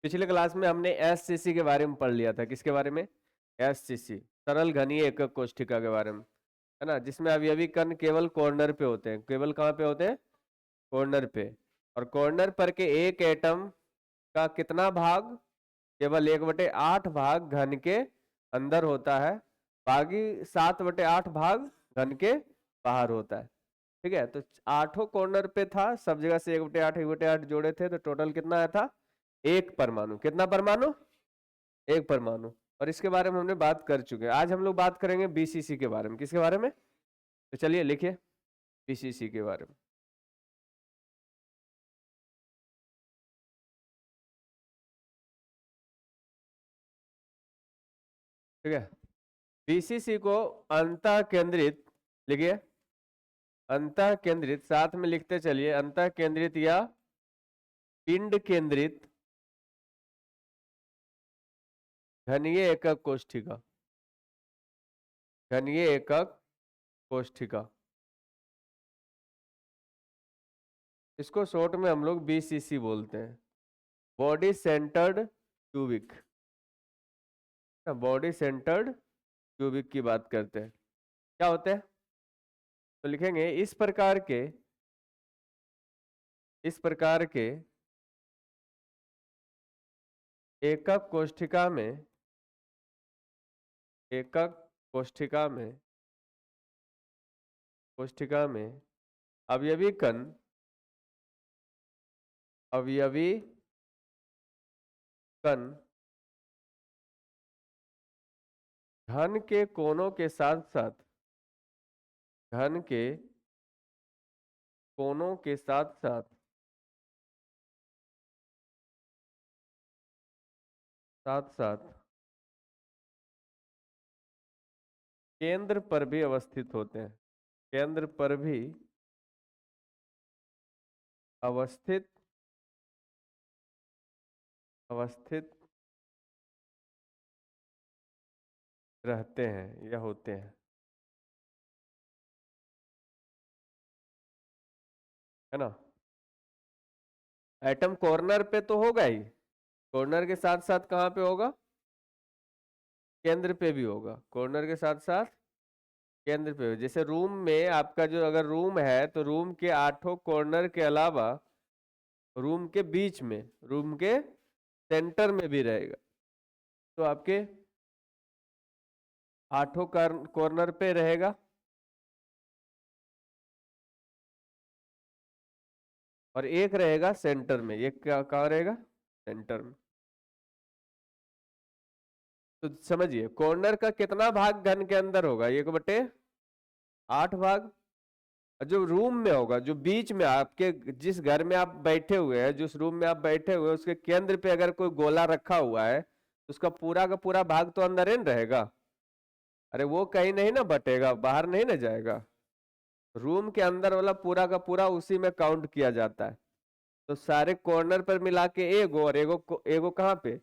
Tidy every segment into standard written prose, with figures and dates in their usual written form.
पिछले क्लास में हमने एससीसी के बारे में पढ़ लिया था। किसके बारे में? एससीसी, सरल घनीय एकक कोष्ठिका के बारे में, है ना, जिसमें अवयवी कण केवल कॉर्नर पे होते हैं। केवल कहाँ पे होते हैं? कॉर्नर पे। और कॉर्नर पर के एक एटम का कितना भाग? केवल 1/8 भाग घन के अंदर होता है, बाकी 7/8 भाग घन के बाहर होता है। ठीक है, तो 8 कॉर्नर पे था, सब जगह से 1/8 1/8 जोड़े थे, तो टोटल कितना आया था? 1 परमाणु। कितना परमाणु? 1 परमाणु। और इसके बारे में हमने बात कर चुके हैं। आज हम लोग बात करेंगे बीसीसी के बारे में। किसके बारे में? तो चलिए लिखिए बीसीसी के बारे में। ठीक है, बीसीसी को अंतः केंद्रित, लिखिए अंतः केंद्रित, साथ में लिखते चलिए, अंतः केंद्रित या पिंड केंद्रित घनीय एकक कोष्ठिका, घनीय एकक कोष्ठिका, इसको शॉर्ट में हम लोग बीसीसी बोलते हैं। Body centred cubic, body centred cubic की बात करते हैं। क्या होते हैं? तो लिखेंगे इस प्रकार के एकक कोष्ठिका में, एकक कोष्ठिका में अवयवी कण, अवयवी कण घन के कोनों के साथ साथ, घन के कोनों के साथ साथ साथ साथ केंद्र पर भी अवस्थित होते हैं। केंद्र पर भी अवस्थित अवस्थित रहते हैं या होते हैं, है ना। एटम कॉर्नर पे तो होगा ही, कॉर्नर के साथ साथ कहाँ पे होगा? केंद्र पे भी होगा। कॉर्नर के साथ साथ केंद्र पे। जैसे रूम में आपका जो अगर रूम है, तो रूम के 8 कॉर्नर के अलावा रूम के बीच में, रूम के सेंटर में भी रहेगा, तो आपके 8 कॉर्नर पे रहेगा। और एक रहेगा सेंटर में। ये क्या कहाँ रहेगा? सेंटर में। तो समझिए, कॉर्नर का कितना भाग घन के अंदर होगा? 1/8 भाग। और जो रूम में होगा, जो बीच में आपके, जिस घर में आप बैठे हुए हैं, जिस रूम में आप बैठे हुए हैं, उसके केंद्र पे अगर कोई गोला रखा हुआ है, तो उसका पूरा का पूरा भाग तो अंदर ही न रहेगा। अरे वो कहीं नहीं ना बटेगा, बाहर नहीं ना जाएगा। रूम के अंदर वाला पूरा का पूरा उसी में काउंट किया जाता है। तो सारे कॉर्नर पर मिला के एगो, और एगो कहाँ पे?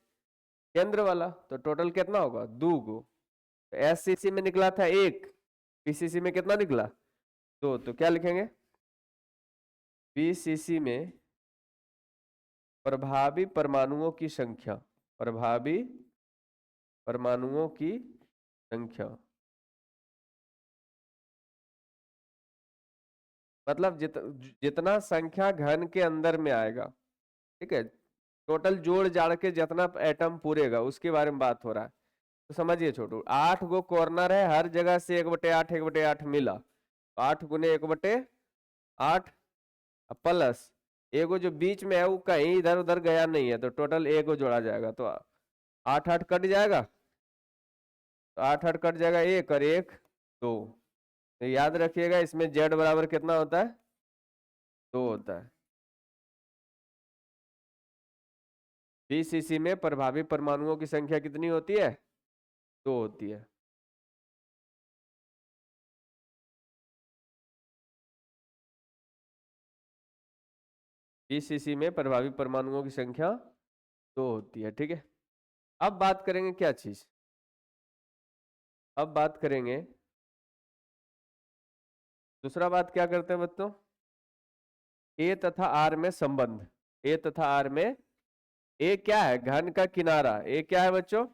केंद्र वाला। तो टोटल कितना होगा? 2 तो एससीसी में निकला था 1, पीसीसी में कितना निकला? 2। तो क्या लिखेंगे? पीसीसी में प्रभावी परमाणुओं की संख्या, प्रभावी परमाणुओं की संख्या, मतलब जितना संख्या घन के अंदर में आएगा, ठीक है, टोटल जोड़ जाड़ के जितना एटम पूरेगा, उसके बारे में बात हो रहा है। तो समझिए छोटू, 8 गो कॉर्नर है, हर जगह से 1/8 1/8 मिला, 8 गुने 1/8 प्लस एगो जो बीच में है वो कहीं इधर उधर गया नहीं है, तो टोटल एगो जोड़ा जाएगा। तो 8 कट जाएगा, तो 8 कट जाएगा, 1 और 1 2। तो याद रखिएगा, इसमें जेड बराबर कितना होता है? 2 होता है। बीसीसी में प्रभावी परमाणुओं की संख्या कितनी होती है? 2 होती है। बीसीसी में प्रभावी परमाणुओं की संख्या 2 होती है। ठीक है, अब बात करेंगे क्या चीज? अब बात करेंगे दूसरा बात, क्या करते हैं बच्चों? ए तथा आर में संबंध, ए तथा आर में ए क्या है? घन का किनारा। ए क्या है बच्चों?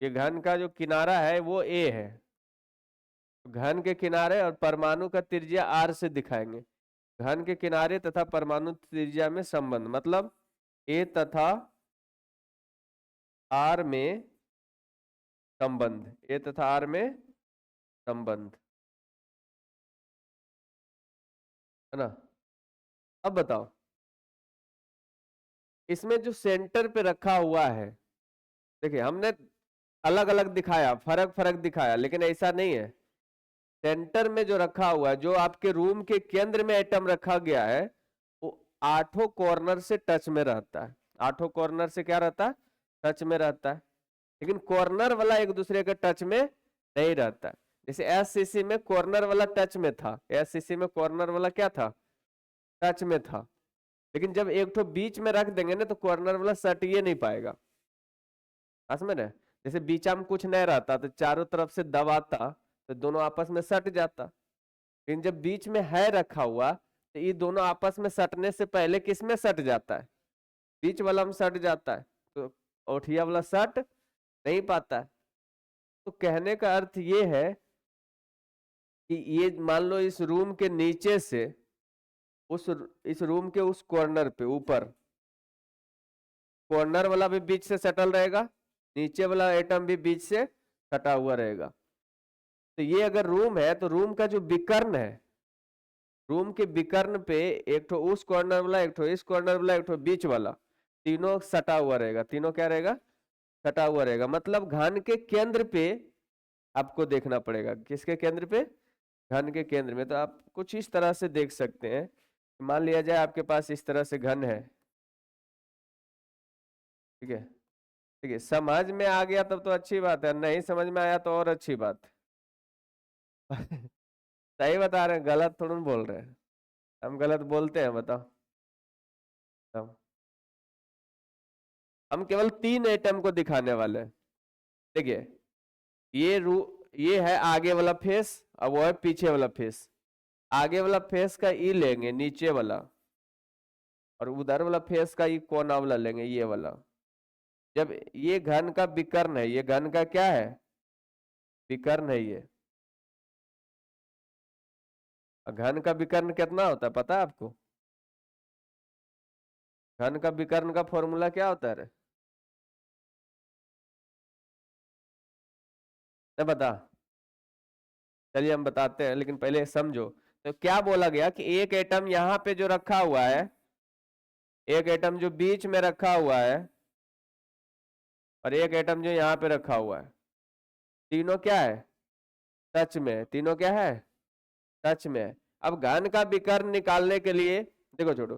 ये घन का जो किनारा है वो ए है। घन के किनारे और परमाणु का त्रिज्या r से दिखाएंगे। घन के किनारे तथा परमाणु त्रिज्या में संबंध, मतलब ए तथा r में संबंध, ए तथा r में संबंध, है ना। अब बताओ, इसमें जो सेंटर पे रखा हुआ है, देखिए हमने अलग अलग दिखाया, फर्क फर्क दिखाया, लेकिन ऐसा नहीं है। सेंटर में जो रखा हुआ है, जो आपके रूम के केंद्र में एटम रखा गया है, वो आठों कॉर्नर से टच में रहता है। आठों कॉर्नर से क्या रहता है? टच में रहता है। लेकिन कॉर्नर वाला एक दूसरे के टच में नहीं रहता है। जैसे एससीसी में कॉर्नर वाला टच में था, एससीसी में कॉर्नर वाला क्या था? टच में था। लेकिन जब एक तो बीच में रख देंगे ना, तो कॉर्नर वाला सट ये नहीं पाएगा। समझ रहे? जैसे बीच में कुछ नहीं रहता तो चारों तरफ से दबाता तो दोनों आपस में सट जाता। लेकिन जब बीच में है रखा हुआ, तो ये दोनों आपस में सटने से पहले किस में सट जाता है? बीच वाला में सट जाता है, तो ओठिया वाला सट नहीं पाता है। तो कहने का अर्थ ये है कि ये मान लो इस रूम के नीचे से इस रूम के उस कॉर्नर पे ऊपर, कॉर्नर वाला भी बीच से सटल रहेगा, नीचे वाला एटम भी बीच से सटा हुआ रहेगा। तो ये अगर रूम है, तो रूम का जो विकर्ण है, रूम के विकर्ण पे एक तो उस कॉर्नर वाला, एक तो इस कॉर्नर वाला, एक तो बीच वाला, तीनों सटा हुआ रहेगा। तीनों क्या रहेगा? सटा हुआ रहेगा। मतलब घन के केंद्र पे आपको देखना पड़ेगा। किसके केंद्र पे? घन के केंद्र में। तो आप कुछ इस तरह से देख सकते हैं। मान लिया जाए आपके पास इस तरह से घन है, ठीक है। ठीक है, समझ में आ गया तब तो अच्छी बात है, नहीं समझ में आया तो और अच्छी बात। सही बता रहे हैं, गलत थोड़ा बोल रहे हैं। हम गलत बोलते हैं? बताओ। हम केवल 3 एटम को दिखाने वाले हैं। देखिए, ये ये है आगे वाला फेस, और वो है पीछे वाला फेस। आगे वाला फेस का ई लेंगे, नीचे वाला, और उधर वाला फेस का ई कोना वाला लेंगे, ये वाला। जब ये घन का विकर्ण है, ये घन का क्या है? विकर्ण है ये। घन का विकर्ण कितना होता है पता है आपको? घन का विकर्ण का फॉर्मूला क्या होता है रे? नहीं बता? चलिए हम बताते हैं, लेकिन पहले समझो। तो क्या बोला गया कि एक एटम यहाँ पे जो रखा हुआ है, एक एटम जो बीच में रखा हुआ है, और एक एटम जो यहाँ पे रखा हुआ है, तीनों क्या है? टच में। तीनों क्या है? टच में है। अब घन का विकर्ण निकालने के लिए देखो छोटो,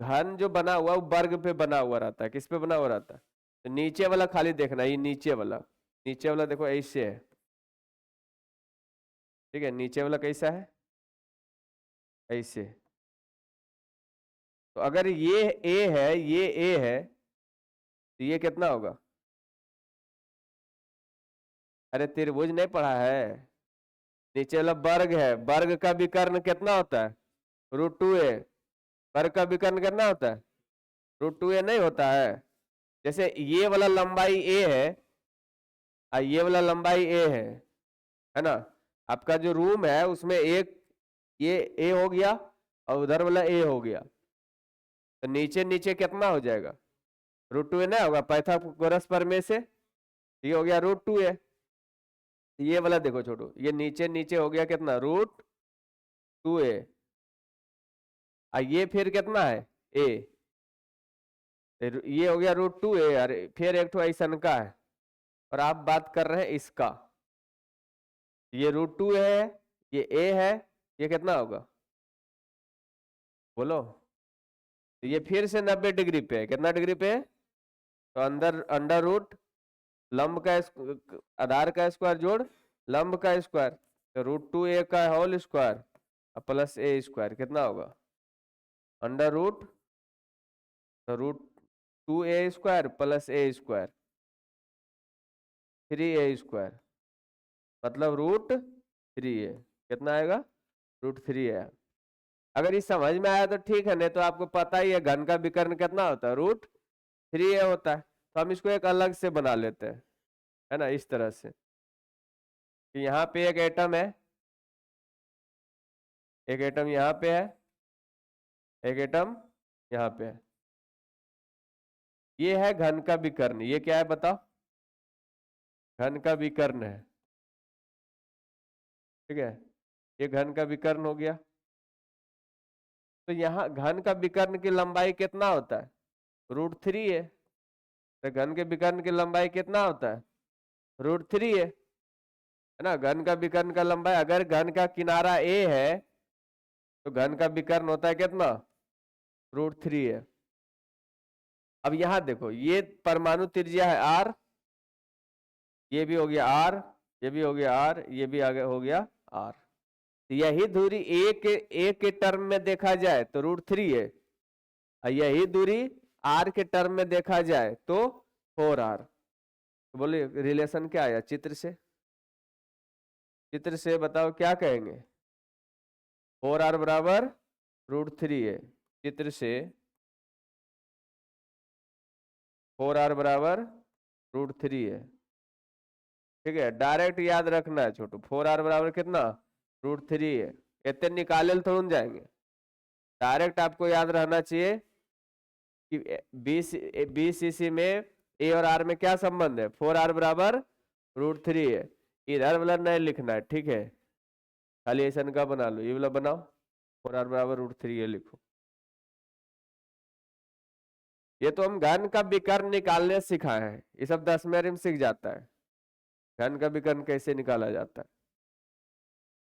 घन जो बना हुआ वो वर्ग पे बना हुआ रहता है। किस पे बना हुआ रहता है? तो नीचे वाला खाली देखना, ये नीचे वाला, नीचे वाला देखो ऐसे है, ठीक है। नीचे वाला कैसा है? ऐसे। तो अगर ये ए है, ये ए है, तो ये कितना होगा? अरे त्रिभुज नहीं पढ़ा है? नीचे वाला वर्ग है, वर्ग का विकर्ण कितना होता है? √2a। वर्ग का विकर्ण कितना होता है? √2a नहीं होता है? जैसे ये वाला लंबाई a है और ये वाला लंबाई a है ना। आपका जो रूम है उसमें एक ये a हो गया और उधर वाला a हो गया, तो नीचे नीचे कितना हो जाएगा? √2a नहीं होगा? पाइथागोरस प्रमेय से ये हो गया √2a। ये वाला देखो छोटू, ये नीचे नीचे हो गया कितना? √2a। ये फिर कितना है? a। ये हो गया √2a, अरे फिर एक तो ऐसा का है, और आप बात कर रहे हैं इसका। ये √2 है, ये a है, ये कितना होगा बोलो? तो ये फिर से 90 डिग्री पे है। कितना डिग्री पे है? तो अंदर अंडर रूट लंब का आधार का स्क्वायर जोड़ लंब का स्क्वायर, तो √2a का whole square plus a square कितना होगा? Under root √2a² plus a square 3a square, मतलब √3a। कितना आएगा? √3a। अगर ये समझ में आया तो ठीक है, नहीं तो आपको पता ही है घन का विकर्ण कितना होता है? 3a होता है, तो हम इसको एक अलग से बना लेते हैं, है ना, इस तरह से कि यहाँ पे एक एटम है, एक एटम यहाँ पे है, एक एटम यहाँ पे है। ये है घन का विकर्ण। ये क्या है बताओ? घन का विकर्ण है, ठीक है, ये घन का विकर्ण हो गया। तो यहाँ घन का विकर्ण की लंबाई कितना होता है? √3 है। तो घन के विकर्ण की लंबाई कितना होता है? √3 है ना। घन का विकर्ण का लंबाई, अगर घन का किनारा ए है तो घन का विकर्ण होता है कितना? √3 है। अब यहां देखो, ये परमाणु त्रिज्या है r, ये भी हो गया r, ये भी हो गया r, ये भी आगे हो गया r। यही दूरी ए के टर्म में देखा जाए तो √3 है, और यही दूरी r के टर्म में देखा जाए तो 4r। तो बोलिए रिलेशन क्या आया चित्र से? चित्र से बताओ क्या कहेंगे? 4r बराबर √3 है। चित्र से 4r बराबर √3 है, ठीक है। डायरेक्ट याद रखना है छोटू, 4r बराबर कितना? √3 है। इतने निकाले तो उन जाएंगे, डायरेक्ट आपको याद रहना चाहिए कि बीसीसी में ए और आर में क्या संबंध है? 4r बराबर √3 है। इधर वाला नहीं लिखना है, ठीक है, खाली ऐसा का बना लो, ये वाला बनाओ, 4r बराबर √3 है लिखो। ये तो हम घन का विकर्ण निकालने सिखाए हैं, ये सब 10वीं में सीख जाता है, घन का विकर्ण कैसे निकाला जाता है।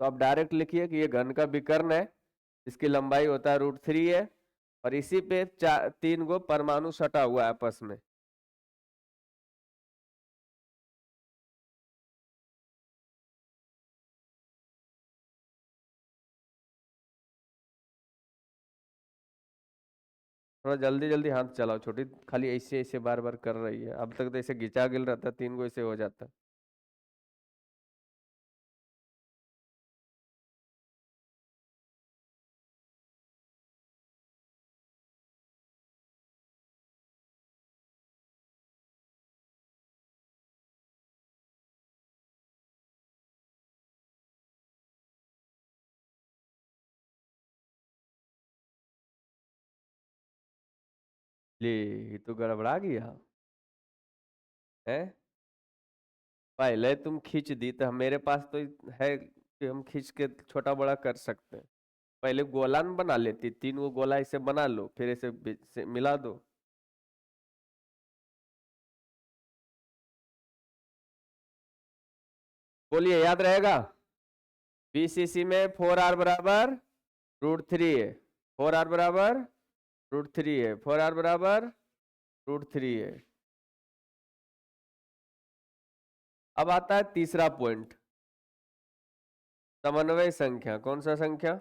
तो आप डायरेक्ट लिखिए कि ये घन का विकर्ण है, इसकी लंबाई होता है √3 है, और इसी पे 3 गो परमाणु सटा हुआ है आपस में। थोड़ा जल्दी जल्दी हाथ चलाओ छोटी, खाली ऐसे ऐसे बार बार कर रही है, अब तक तो ऐसे घिंचा गिल रहता, 3 गो ऐसे हो जाता। ले, ये तो गड़बड़ा गया है। पहले तुम खींच दी तो मेरे पास तो है कि हम खींच के छोटा बड़ा कर सकते हैं। पहले गोला न बना लेती, 3 गो गोला ऐसे बना लो, फिर ऐसे से मिला दो। बोलिए याद रहेगा? बीसीसी में 4r बराबर √3 है, 4r बराबर √3 है, 4r बराबर √3 है। अब आता है तीसरा पॉइंट, समन्वय संख्या। कौन सा संख्या?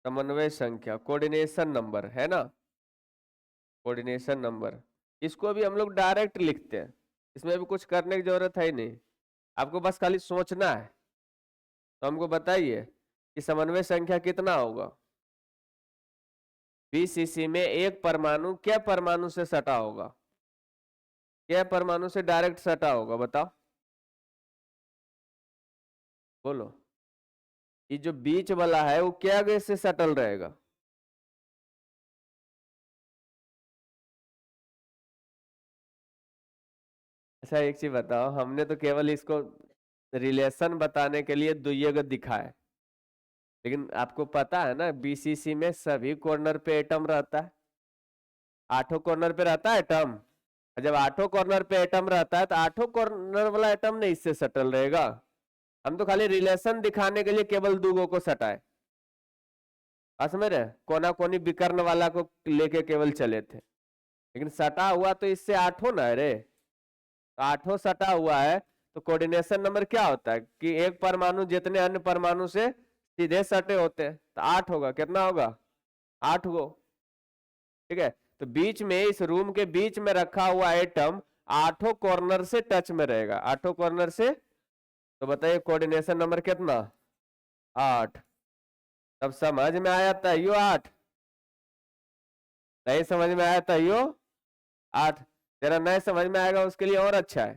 समन्वय संख्या, कोऑर्डिनेशन नंबर, है ना, कोऑर्डिनेशन नंबर। इसको भी हम लोग डायरेक्ट लिखते हैं, इसमें भी कुछ करने की जरूरत है नहीं, आपको बस खाली सोचना है। तो हमको बताइए कि समन्वय संख्या कितना होगा? बीसीसी में एक परमाणु क्या परमाणु से सटा होगा? क्या परमाणु से डायरेक्ट सटा होगा बताओ? बोलो। ये जो बीच वाला है वो क्या गैस से सटल रहेगा? अच्छा एक चीज बताओ, हमने तो केवल इसको रिलेशन बताने के लिए दुइये दिखा है, लेकिन आपको पता है ना बीसीसी में सभी कॉर्नर पे एटम रहता है, 8 कॉर्नर पे रहता है एटम। जब 8 कॉर्नर पे एटम रहता है तो 8 कॉर्नर वाला एटम नहीं इससे सटल रहेगा। हम तो खाली रिलेशन दिखाने के लिए केवल 2 को सटाए, समझ रहे? कोना कोनी विकर्ण वाला को लेके केवल चले थे, लेकिन सटा हुआ तो इससे 8 ना है रे, तो 8 सटा हुआ है। तो कोऑर्डिनेशन नंबर क्या होता है कि एक परमाणु जितने अन्य परमाणु से सीधे सटे होते हैं, तो 8 होगा। कितना होगा? 8 गो, ठीक है। तो बीच में, इस रूम के बीच में रखा हुआ एटम 8 कॉर्नर से टच में रहेगा, 8 कॉर्नर से। तो बताइए कोऑर्डिनेशन नंबर कितना? 8। तब समझ में आया था यो 8, नहीं समझ में आया था यो 8। तेरा नहीं समझ में आएगा उसके लिए और अच्छा है,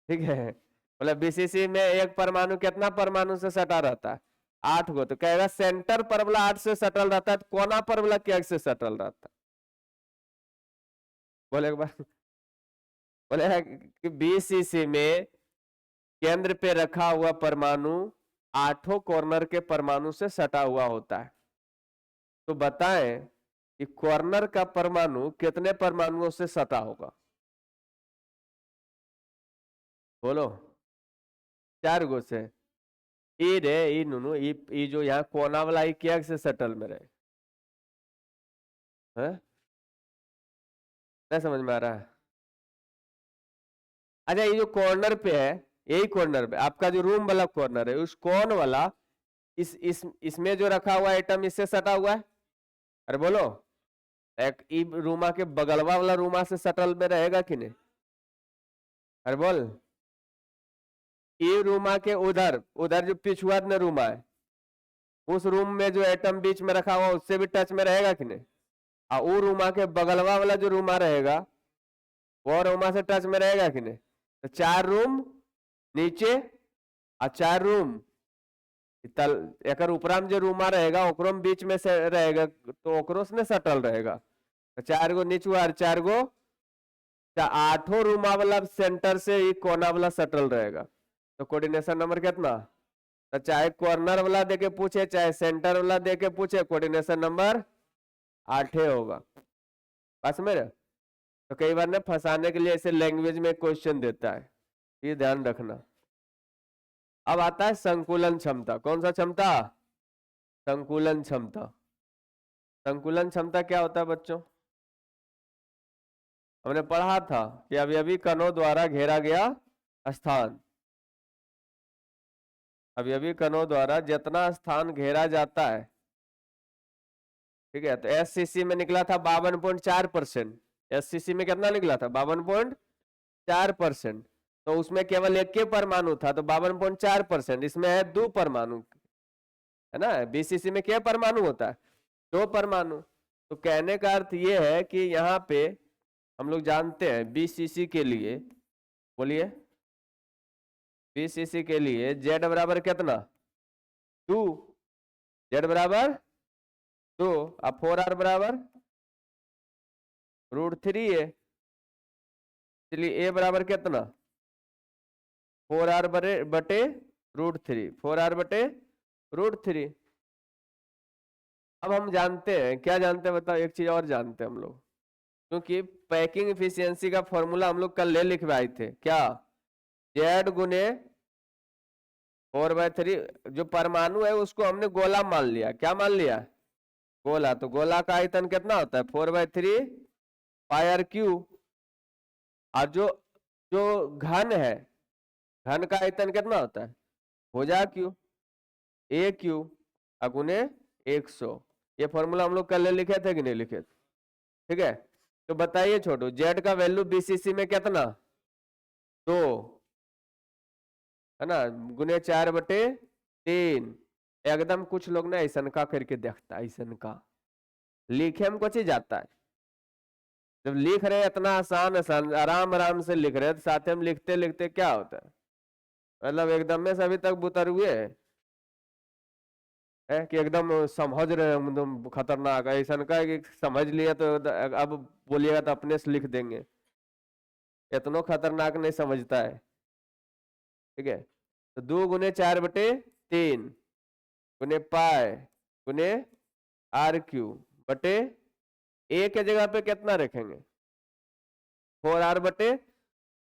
ठीक है। मतलब बीसीसी में एक परमाणु कितना परमाणु से सटा रहता है? 8 गो। तो कहेगा सेंटर पर वाला 8 से सटल रहता है, तो कोना पर वाला क्या से सटल रहता है? बोले एक बार। बोले कि बीसीसी में केंद्र पे रखा हुआ परमाणु 8 कॉर्नर के परमाणु से सटा हुआ होता है। तो बताएं कि कॉर्नर का परमाणु कितने परमाणुओं से सटा होगा? बोलो। 4 गो से। ई रे ई नुनू ई जो यहाँ कोना वाला ई क्या से सटल में रहे हैं? नहीं समझ में आ रहा है? अच्छा, ये जो कॉर्नर पे है, यही कॉर्नर पे आपका जो रूम वाला कॉर्नर है, उस कौन वाला इसमें जो रखा हुआ आइटम इससे सटा हुआ है? अरे बोलो। एक ई रूमा के बगलवा वाला रूमा से सटल में रहेगा कि नहीं? अरे बोल। ई रूमा के उधर उधर जो पिछुआ में रूमा है, उस रूम में जो एटम बीच में रखा हुआ उससे भी टच में रहेगा कि नहीं? और वो रूमा के बगलवा वाला जो रूमा रहेगा, वो रूमा से टच में रहेगा कि नहीं? तो 4 रूम नीचे और 4 रूम तल, एक ऊपरा में जो रूमा रहेगा ओकरो में बीच में से रहेगा, तो ओकरो से सटल रहेगा। तो 4 गो नीचुआ और 4 गो 8 रूमा वाला सेंटर से ही कोना वाला सटल रहेगा। तो कोऑर्डिनेशन नंबर कितना? तो चाहे कॉर्नर वाला देके पूछे चाहे सेंटर वाला देके पूछे, कोऑर्डिनेशन नंबर 8 होगा। बस मेरे। तो कई बार ना फंसाने के लिए ऐसे लैंग्वेज में क्वेश्चन देता है, ये ध्यान रखना। अब आता है संकुलन क्षमता। कौन सा क्षमता? संकुलन क्षमता। संकुलन क्षमता क्या होता है बच्चों? हमने पढ़ा था कि अवयवी कणों द्वारा घेरा गया स्थान। अवयवी कणों द्वारा जितना स्थान घेरा जाता है, ठीक है। तो एससीसी में निकला था 52.4%। एससीसी में कितना निकला था? 52.4%। तो उसमें केवल एक के परमाणु था, तो 52.4%। इसमें है 2 परमाणु, है ना। बीसीसी में क्या परमाणु होता है? 2 परमाणु। तो कहने का अर्थ ये है कि यहाँ पे हम लोग जानते हैं बीसीसी के लिए, बोलिए, बीसीसी के लिए जेड बराबर कितना? 2। जेड बराबर 2 और 4r बराबर √3 है। चलिए ए बराबर कितना? 4r बटे √3। 4r बटे √3। अब हम जानते हैं, क्या जानते हैं बताओ? एक चीज और जानते हैं हम लोग, क्योंकि पैकिंग इफिशियंसी का फॉर्मूला हम लोग कल ले लिखवाए थे। क्या? जेड गुने 4/3। जो परमाणु है उसको हमने गोला मान लिया। क्या मान लिया? गोला। तो गोला का आयतन कितना होता है? 4/3 पाई क्यू। और जो जो घन है, घन का आयतन कितना होता है? भुजा क्यू, ए क्यू गुने 100। ये फॉर्मूला हम लोग कल लिखे थे कि नहीं लिखे थे? ठीक है। तो बताइए छोटू, जेड का वैल्यू बीसीसी में कितना? 2, है ना, गुने 4/3। एकदम कुछ लोग ना ऐसा का करके देखता है, ऐसा का लिखे में कुछ ही जाता है। जब लिख रहे इतना आसान आसान आराम आराम से लिख रहे, तो साथ में लिखते लिखते क्या होता है, मतलब एकदम में सभी तक बुतर हुए है कि एकदम समझ रहे हैं, एकदम खतरनाक ऐसा का कि समझ लिया तो अब बोलिएगा तो अपने से लिख देंगे। इतना खतरनाक नहीं समझता है, ठीक है। तो 2 गुने 4/3 गुने पाई गुने RQ बटे ए के जगह पे कितना रखेंगे? 4r बटे।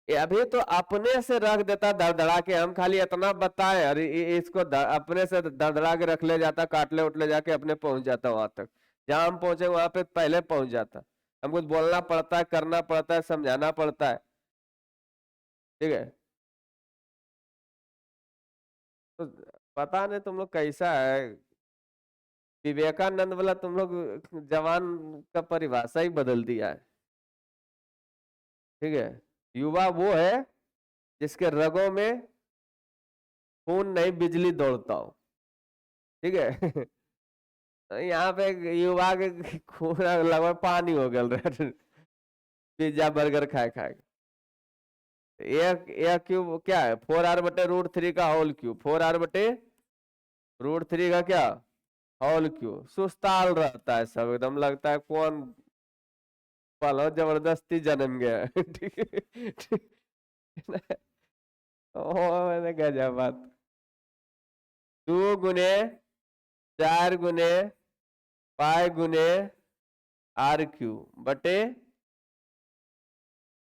अभी तो अपने से रख देता धड़धड़ा के, हम खाली इतना बताए अरे इसको अपने से धड़धड़ा के रख ले जाता, काटले उठले जाके अपने पहुंच जाता वहां तक। जहां हम पहुंचे वहां पे पहले पहुंच जाता। हमको बोलना पड़ता है, करना पड़ता है, समझाना पड़ता है, ठीक है। तो पता नहीं तुम लोग कैसा है, विवेकानंद वाला तुम लोग जवान का परिभाषा ही बदल दिया है, ठीक है। युवा वो है जिसके रगों में खून नहीं बिजली दौड़ता हो, ठीक है। यहाँ पे युवा के खून लगभग पानी हो गया। पिज्जा बर्गर खाए खाएगा। ए क्यूब क्या है, 4r/√3 का होल क्यूब, 4r/√3 का क्या होल क्यूब। सुस्ताल रहता है सब एकदम, लगता है कौन पलो जबरदस्ती जन्म गया है। ठीक है, ठीक है। ओ मैंने गजब बात। 2 × 4 × 5 × r³ बटे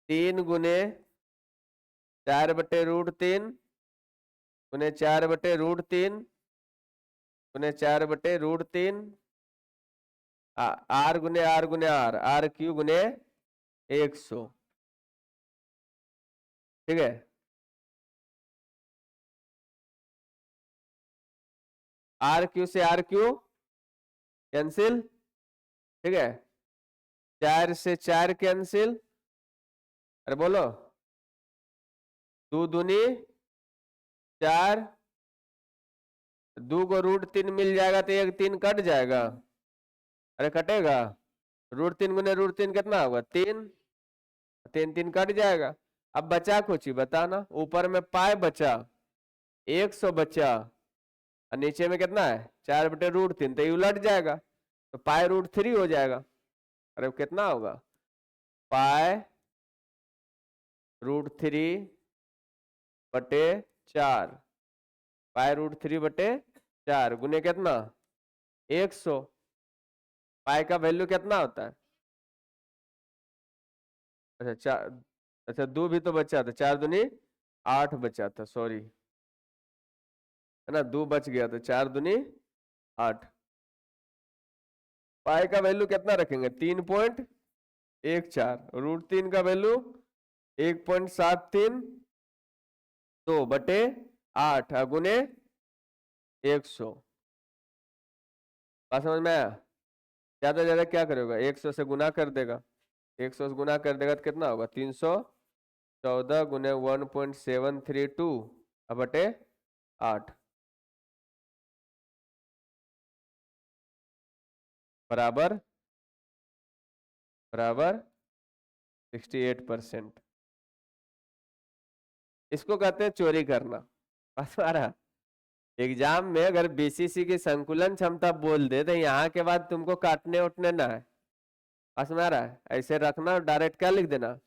3 × 4/√3 गुने 4/√3 गुने 4/√3 r × r × r r³ गुने 100। ठीक है, r³ से r³ कैंसिल। ठीक है, 4 से 4 कैंसिल। अरे बोलो, 2 दूनी 4, 2 को √3 मिल जाएगा तो 1 3 कट जाएगा। अरे कटेगा, √3 गुने √3 कितना होगा 3, 3 3 कट जाएगा। अब बचा कुछ ही बताना, ऊपर में पाए बचा 100 बचा और नीचे में कितना है 4/√3, तो ये उलट जाएगा तो पाए√3 हो जाएगा। अरे कितना होगा पाए√3/4, पाए√3/4 गुने कितना 100। पाए का वैल्यू कितना होता है, अच्छा 4, अच्छा 2 भी तो बचा था, 4 दूनी 8 बचा था, सॉरी है ना, 2 बच गया तो 4 दूनी 8। पाई का वैल्यू कितना रखेंगे 3.14, √3 का वैल्यू 1.73 2/8 गुने 100। बात समझ में आया। ज्यादा ज्यादा क्या करेगा 100 से गुना कर देगा, 100 से गुना कर देगा तो कितना होगा 314 गुने 1.732 बटे 8 बराबर बराबर 68%। इसको कहते हैं चोरी करना। हमारा एग्जाम में अगर बीसीसी की संकुलन क्षमता बोल दे तो यहाँ के बाद तुमको काटने उठने ना है, समझ में आ रहा है। ऐसे रखना, डायरेक्ट क्या लिख देना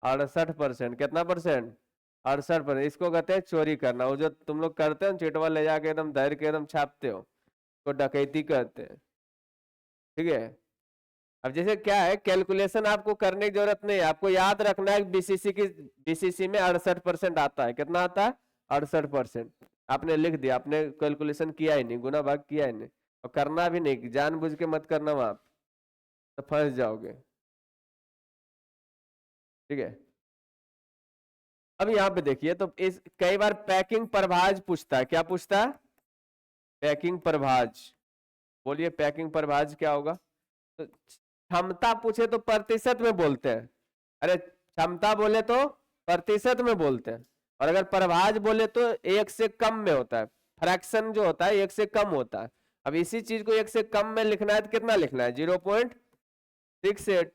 68%। कितना परसेंट 68%। इसको कहते हैं चोरी करना। वो जो तुम लोग करते हो चिटवा ले जाके एकदम धैर्य के एकदम छापते हो, तो डकैती कहते हैं। ठीक है, अब जैसे क्या है कैलकुलेशन आपको करने की जरूरत नहीं है, आपको याद रखना है बीसीसी में 68% आता है। कितना आता है 68%। आपने लिख दिया, आपने कैलकुलेशन किया ही नहीं, गुना भाग किया ही नहीं, और करना भी नहीं, जानबूझ के मत करना वहां तो फंस जाओगे। ठीक है, अब यहाँ पे देखिए तो इस कई बार पैकिंग प्रभाज पूछता है। क्या पूछता है पैकिंग प्रभाज। बोलिए पैकिंग प्रभाज क्या होगा। तो क्षमता पूछे तो प्रतिशत में बोलते हैं, अरे क्षमता बोले तो प्रतिशत में बोलते हैं, और अगर प्रभाज बोले तो 1 से कम में होता है। फ्रैक्शन जो होता है 1 से कम होता है। अब इसी चीज को 1 से कम में लिखना है तो कितना लिखना है 0.68।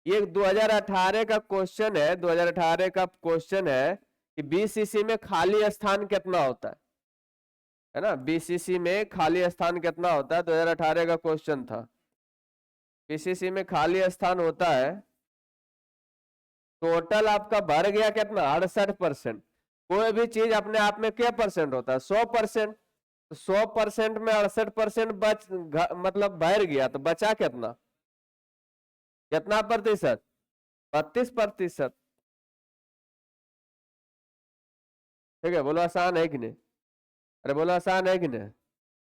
ये 2018 का क्वेश्चन है, 2018 का क्वेश्चन है कि बीसीसी में खाली स्थान कितना होता है ना, बीसीसी में खाली स्थान कितना होता है, 2018 का क्वेश्चन था। बीसीसी में खाली स्थान होता है, टोटल आपका भर गया कितना 68%। कोई भी चीज अपने आप में क्या परसेंट होता है 100%। तो 100% में 68% मतलब भर गया, तो बचा कितना, कितना प्रतिशत 32%। ठीक है, बोलो आसान है कि नहीं। अरे बोलो आसान है कि नहीं,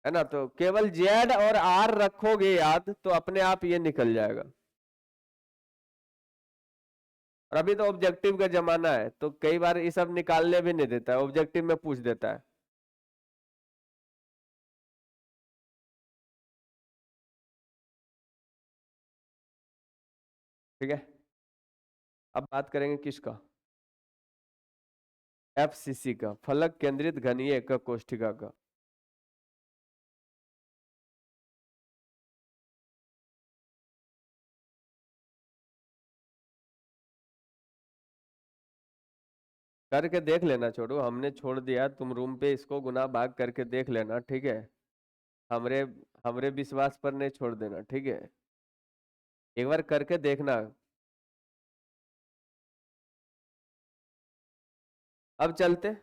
है ना। तो केवल जेड और आर रखोगे याद तो अपने आप ये निकल जाएगा। और अभी तो ऑब्जेक्टिव का जमाना है, तो कई बार ये सब निकालने भी नहीं देता है, ऑब्जेक्टिव में पूछ देता है। ठीक है, अब बात करेंगे किसका, एफसीसी का, फलक केंद्रित घनीय एकक कोष्ठिका का। करके देख लेना छोटू, हमने छोड़ दिया, तुम रूम पे इसको गुना भाग करके देख लेना, ठीक है। हमरे हमरे विश्वास पर नहीं छोड़ देना, ठीक है। एक बार करके देखना। अब चलते,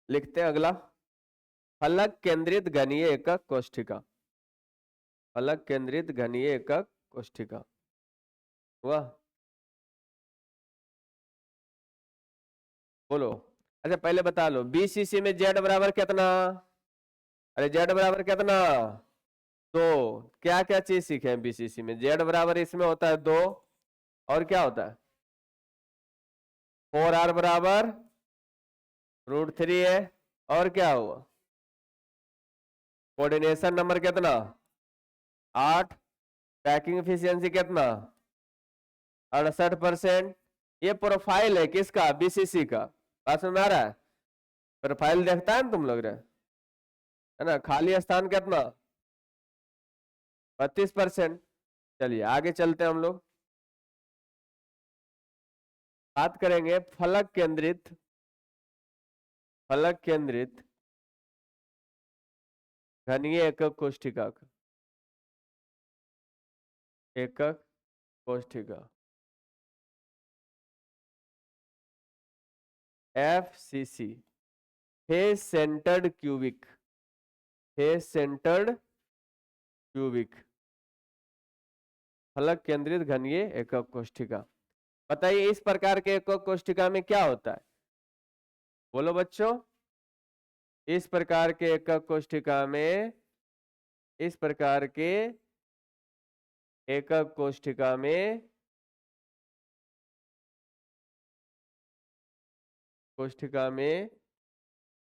लिखते हैं अगला। फलक केंद्रित घनीय एकक कोष्ठिका। फलक केंद्रित घनीय एकक कोष्ठिका हुआ। बोलो। अच्छा पहले बता लो, बीसीसी में जेड बराबर कितना? अरे जेड बराबर कितना? दो। क्या क्या चीज सीखे हैं बीसीसी में? जेड बराबर इसमें होता है 2, और क्या होता है? 4r बराबर √3 है, और क्या हुआ? कोऑर्डिनेशन नंबर कितना? 8। पैकिंग एफिशिएंसी कितना? 68%। ये प्रोफाइल है किसका? बीसीसी का। बात समझ में आ रहा है? प्रोफाइल देखता है ना तुम लोग रे, है ना? खाली स्थान कितना? 32%। चलिए आगे चलते हैं हम लोग, बात करेंगे फलक केंद्रित, फलक केंद्रित घनीय एकक कोष्ठिका का। एकक कोष्ठिका FCC, face centred cubic, face centred cubic फलक केंद्रित घनीय एकक कोष्ठिका। बताइए इस प्रकार के एकक कोष्ठिका में क्या होता है? बोलो बच्चों। इस प्रकार के एकक कोष्ठिका में, इस प्रकार के एकक कोष्ठिका में, कोष्ठिका में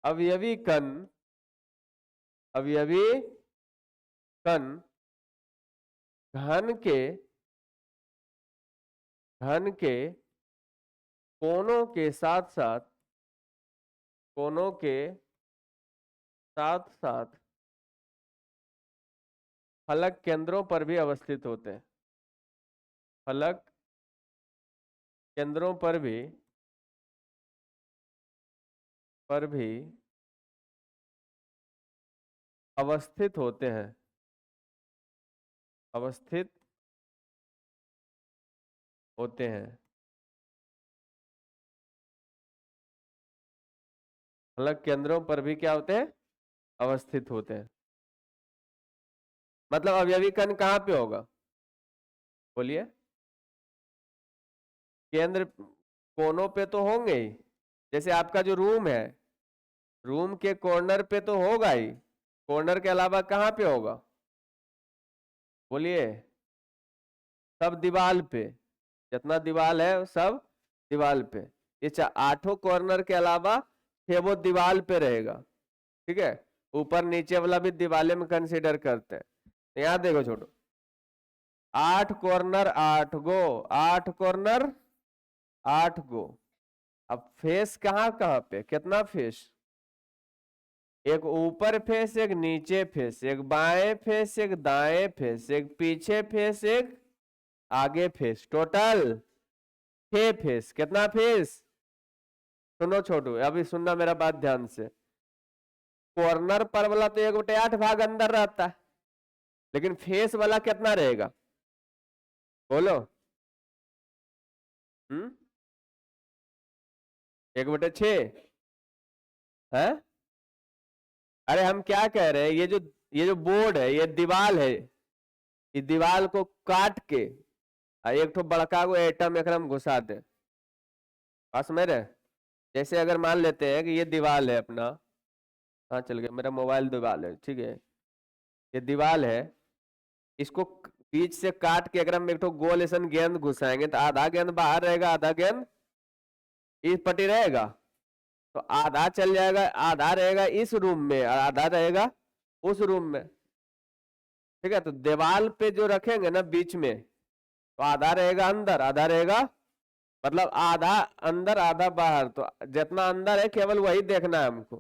अवयवी कण, अवयवी कण घन के, घन के कोनों के साथ साथ, कोनों के साथ साथ फलक केंद्रों पर भी अवस्थित होते हैं। फलक केंद्रों पर भी अवस्थित होते हैं, अवस्थित होते हैं। फलक केंद्रों पर भी क्या होते हैं? अवस्थित होते हैं। मतलब अवयवी कण कहाँ पे होगा? बोलिए। केंद्र कोनों पे तो होंगे ही, जैसे आपका जो रूम है, रूम के कॉर्नर पे तो होगा ही, कॉर्नर के अलावा कहाँ पे होगा? बोलिए। सब दीवाल पे, जितना दीवाल है सब दीवाल पे। ये 8 कॉर्नर के अलावा 6 वो दीवाल पे रहेगा, ठीक है। ऊपर नीचे वाला भी दीवाले में कंसीडर करते हैं। यहाँ देखो छोटो, 8 कॉर्नर 8 गो, 8 कॉर्नर 8 गो। अब फेस कहाँ कहाँ पे, कितना फेस? एक ऊपर फेस, एक नीचे फेस, एक बाएं फेस, एक दाएं फेस, एक पीछे फेस, एक आगे फेस। Total 6 face. कितना फेस? सुनो छोटू, अभी सुनना मेरा बात ध्यान से। कॉर्नर पर वाला तो 1/8 भाग अंदर रहता है, लेकिन फेस वाला कितना रहेगा? बोलो। 1/6 है। अरे हम क्या कह रहे हैं, ये जो बोर्ड है, ये दीवार है, इस दीवार को काट के एक ठो बड़का को एटम एकरम घुसा दे। पास में रहे, जैसे अगर मान लेते हैं कि ये दीवार है अपना, हाँ चल गया मेरा मोबाइल, दीवार है, ठीक है। ये दीवार है, इसको बीच से काट के अगर हम एक ठो गोल ऐसा गेंद घुसाएंगे तो आधा गेंद बाहर रहेगा, आधा गेंद इस पट्टी रहेगा। तो आधा चल जाएगा, आधा रहेगा इस रूम में और आधा रहेगा उस रूम में, ठीक है। तो दीवार पे जो रखेंगे ना बीच में, तो आधा रहेगा अंदर, आधा रहेगा, मतलब आधा अंदर आधा बाहर। तो जितना अंदर है केवल वही देखना है हमको,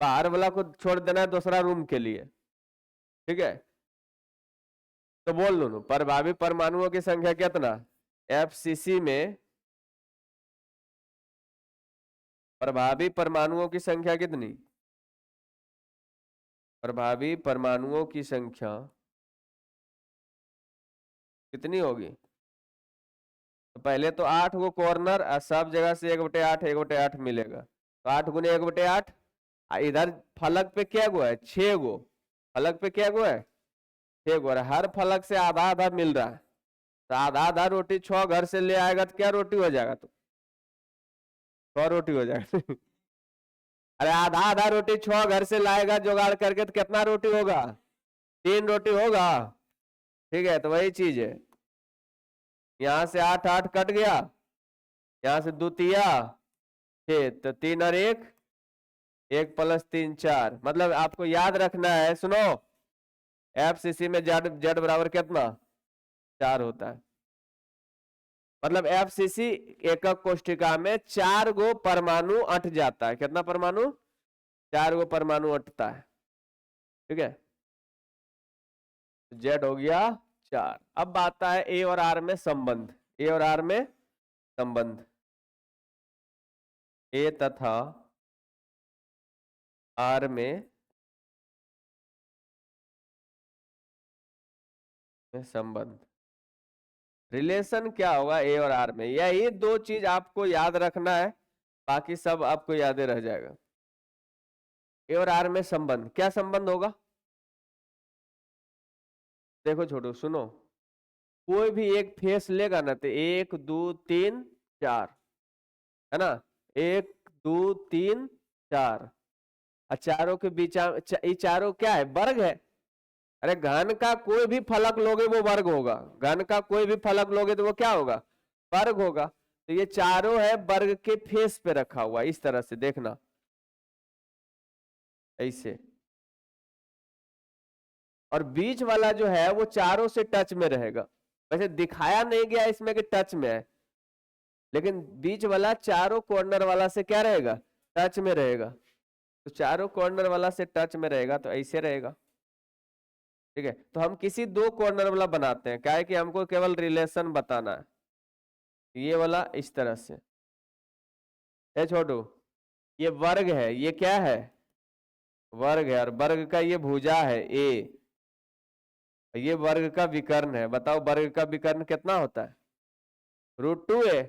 बाहर वाला को छोड़ देना है दूसरा रूम के लिए, ठीक है। तो बोल दो प्रभावी परमाणुओं की संख्या कितना? FCC में प्रभावी परमाणुओं की संख्या कितनी? प्रभावी परमाणुओं की संख्या कितनी होगी? तो पहले तो 8 गो कॉर्नर, सब जगह से 1/8 1/8 मिलेगा, तो 8 गुने 1/8। इधर फलक पे क्या गो है? 6 गो। फलक पे क्या गो है? 6 गो। और हर फलक से आधा आधा मिल रहा है, तो आधा आधा रोटी 6 घर से ले आएगा तो क्या रोटी हो जाएगा? तो 6 रोटी हो जाएगा। अरे आधा आधा रोटी 6 घर से लाएगा जुगाड़ करके, तो कितना रोटी होगा? 3 रोटी होगा। ठीक है, तो वही चीज है, यहां से 8 8 कट गया, यहां से 2 तिया 6, तो 3 और 1 1 + 3 4। मतलब आपको याद रखना है, सुनो, एफसीसी में जेड जेड बराबर कितना? 4 होता है। मतलब एफसीसी एकक कोष्ठिका में 4 गो परमाणु अट जाता है। कितना परमाणु? 4 गो परमाणु अटता है। ठीक है, जेड हो गया 4। अब आता है ए और आर में संबंध। ए और आर में संबंध। ए तथा आर में संबंध। रिलेशन क्या होगा ए और आर में? यही दो चीज आपको याद रखना है, बाकी सब आपको याद रह जाएगा। ए और आर में संबंध, क्या संबंध होगा? देखो छोटू सुनो, कोई भी एक फेस लेगा ना, तो 1 2 3 4, है ना? 1 2 3 4, और चारों के बीच ये चारों क्या है? वर्ग है। अरे घन का कोई भी फलक लोगे वो वर्ग होगा। घन का कोई भी फलक लोगे तो वो क्या होगा? वर्ग होगा। तो ये चारों है वर्ग के फेस पे रखा हुआ, इस तरह से देखना, ऐसे। और बीच वाला जो है वो चारों से टच में रहेगा। वैसे दिखाया नहीं गया इसमें कि टच में है, लेकिन बीच वाला चारों कॉर्नर वाला से क्या रहेगा? टच में रहेगा। तो चारों कॉर्नर वाला से टच में रहेगा, तो ऐसे रहेगा। ठीक है, तो हम किसी दो कॉर्नर वाला बनाते हैं, क्या है कि हमको केवल रिलेशन बताना है। ये वाला इस तरह से है छोटू, ये वर्ग है, ये क्या है? वर्ग है, और वर्ग का ये भुजा है ए, ये वर्ग का विकर्ण है। बताओ वर्ग का विकर्ण कितना होता है? √2a।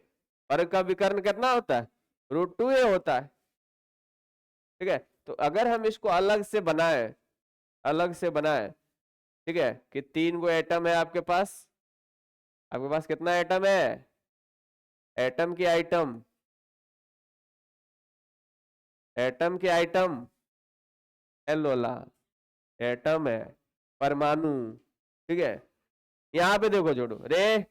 वर्ग का विकर्ण कितना होता है? √2a होता है। ठीक है, तो अगर हम इसको अलग से बनाए, अलग से बनाए, ठीक है, कि 3 गो एटम है आपके पास। आपके पास कितना एटम है? एटम की आइटम, एटम के आइटम, एलोला, एटम है, परमाणु। ठीक है, यहां पे देखो जोड़ो रे,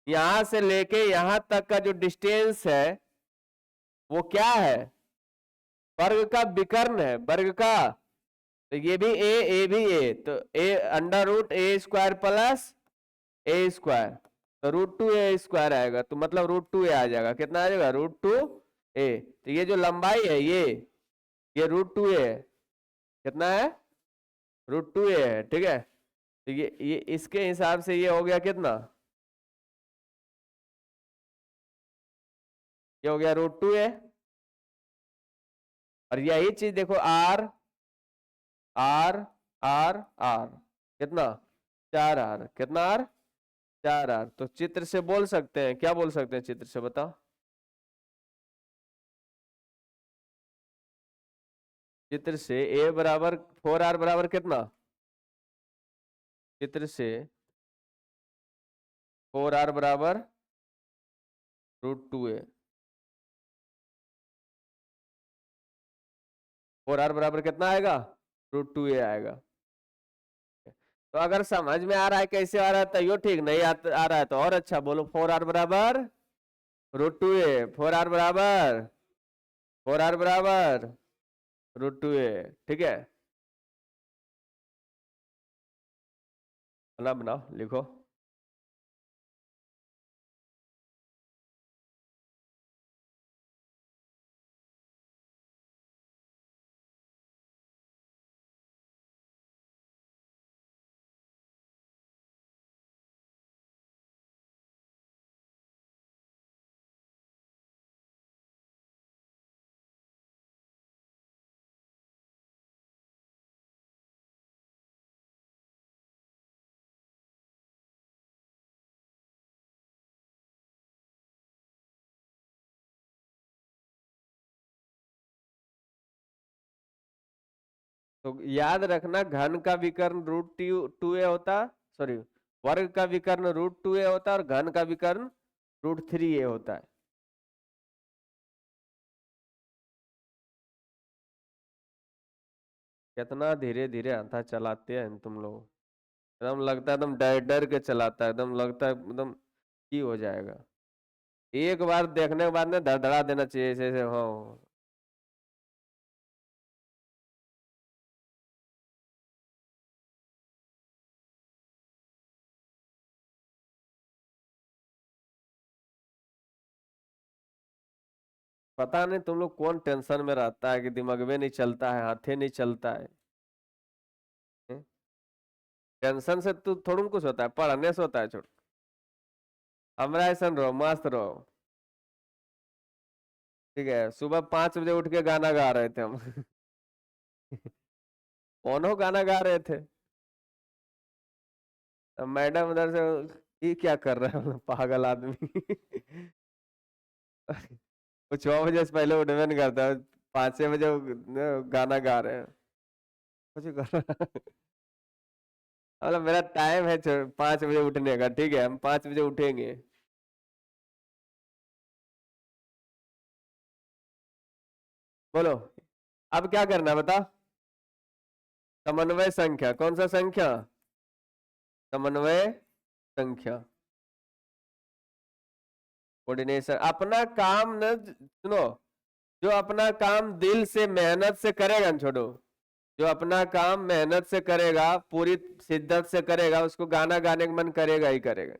यहां से लेके यहां तक का जो डिस्टेंस है वो क्या है? वर्ग का विकर्ण है, वर्ग का। तो ये भी ए भी ए, तो √a² प्लस a², तो √2a² आएगा। तो मतलब √2a आ जाएगा। कितना आ जाएगा? √2a। तो ये जो लंबाई है ये √2a है। कितना है? √2a है। ठीक है, तो ये इसके हिसाब से ये हो गया कितना? ये हो गया √2a। और यही चीज देखो आर आर आर आर, कितना? 4r। कितना आर? 4r। तो चित्र से बोल सकते हैं, क्या बोल सकते हैं चित्र से? बताओ। चित्र से a बराबर 4r बराबर कितना? चित्र से 4r बराबर √2a। 4r बराबर कितना आएगा? √2a आएगा। तो अगर समझ में आ रहा है कैसे आ रहा है तो यो ठीक, नहीं आ रहा है तो और अच्छा बोलो। 4r बराबर √2a, 4r बराबर 4r बराबर √2a। ठीक है, बनाओ बनाओ, लिखो। तो याद रखना घन का विकर्ण √2a होता, सॉरी वर्ग का विकर्ण √2a होता है और घन का विकर्ण √3a होता है। कितना धीरे धीरे हाथा चलाते हैं तुम लोग, एकदम लगता है एकदम डर डर के चलाता है, एकदम लगता है एकदम की हो जाएगा। एक बार देखने के बाद ना धड़धड़ा देना चाहिए ऐसे ऐसे, हाँ। पता नहीं तुम लोग कौन टेंशन में रहता है कि दिमाग में नहीं चलता है, हाथे नहीं चलता है। टेंशन से तू थोड़ा कुछ होता है, पढ़ने से होता है छोड़। हमरा ऐसा रहो, मस्त रहो। ठीक है, सुबह 5 बजे उठ के गाना गा रहे थे हम। कौन गाना गा रहे थे, मैडम उधर से ये क्या कर रहे हैं पागल आदमी। वो 6 बजे से पहले उठवे नहीं करता है, 5-6 बजे गाना गा रहे हैं। कुछ कर रहा है। मतलब मेरा टाइम है 5 बजे उठने का, ठीक है, हम 5 बजे उठेंगे। बोलो अब क्या करना है बता। समन्वय संख्या, कौन सा संख्या, समन्वय संख्या, कोऑर्डिनेशन। अपना काम न सुनो, जो अपना काम दिल से मेहनत से करेगा न, छोड़ो, जो अपना काम मेहनत से करेगा, पूरी शिद्दत से करेगा, उसको गाना गाने का मन करेगा ही करेगा।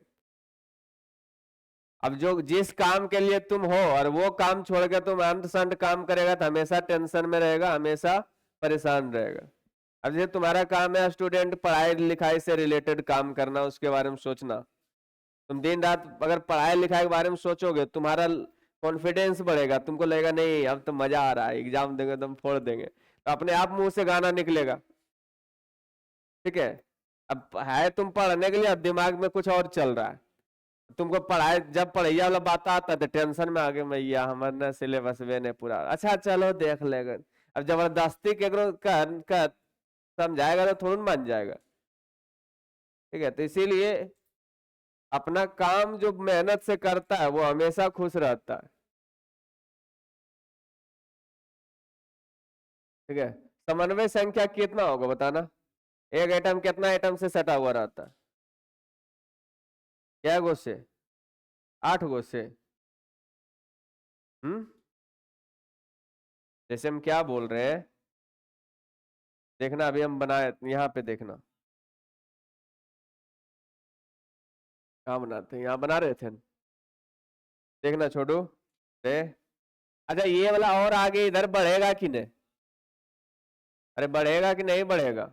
अब जो जिस काम के लिए तुम हो और वो काम छोड़ के तुम अंत संत काम करेगा तो हमेशा टेंशन में रहेगा, हमेशा परेशान रहेगा। अब जैसे तुम्हारा काम है स्टूडेंट पढ़ाई लिखाई से रिलेटेड काम करना, उसके बारे में सोचना, तुम दिन रात अगर पढ़ाई लिखाई के बारे में सोचोगे, तुम्हारा कॉन्फिडेंस बढ़ेगा, तुमको लगेगा नहीं अब तो मजा आ रहा है, एग्जाम देंगे तुम फोड़ देंगे, तो अपने आप मुंह से गाना निकलेगा। ठीक है, अब है तुम पढ़ने के लिए, अब दिमाग में कुछ और चल रहा है, तुमको पढ़ाई जब पढ़ैया वाला बात आता है तो टेंशन में आगे मैया हमारे ना सिलेबस वे ने पूरा, अच्छा चलो देख लेगा। अब जबरदस्ती केकरो कर समझाएगा तो थोड़ा मान जाएगा। ठीक है, तो इसीलिए अपना काम जो मेहनत से करता है वो हमेशा खुश रहता है। ठीक है, समन्वय संख्या कितना होगा बताना, एक एटम कितना एटम से सटा हुआ रहता है, क्या गो से, 8 गो से। हम्म, जैसे हम क्या बोल रहे हैं, देखना अभी हम बनाए यहाँ पे, देखना कहाँ बनाते हैं, यहाँ बना रहे थे, देखना छोटू ए। अच्छा ये वाला और आगे इधर बढ़ेगा कि नहीं, अरे बढ़ेगा कि नहीं बढ़ेगा,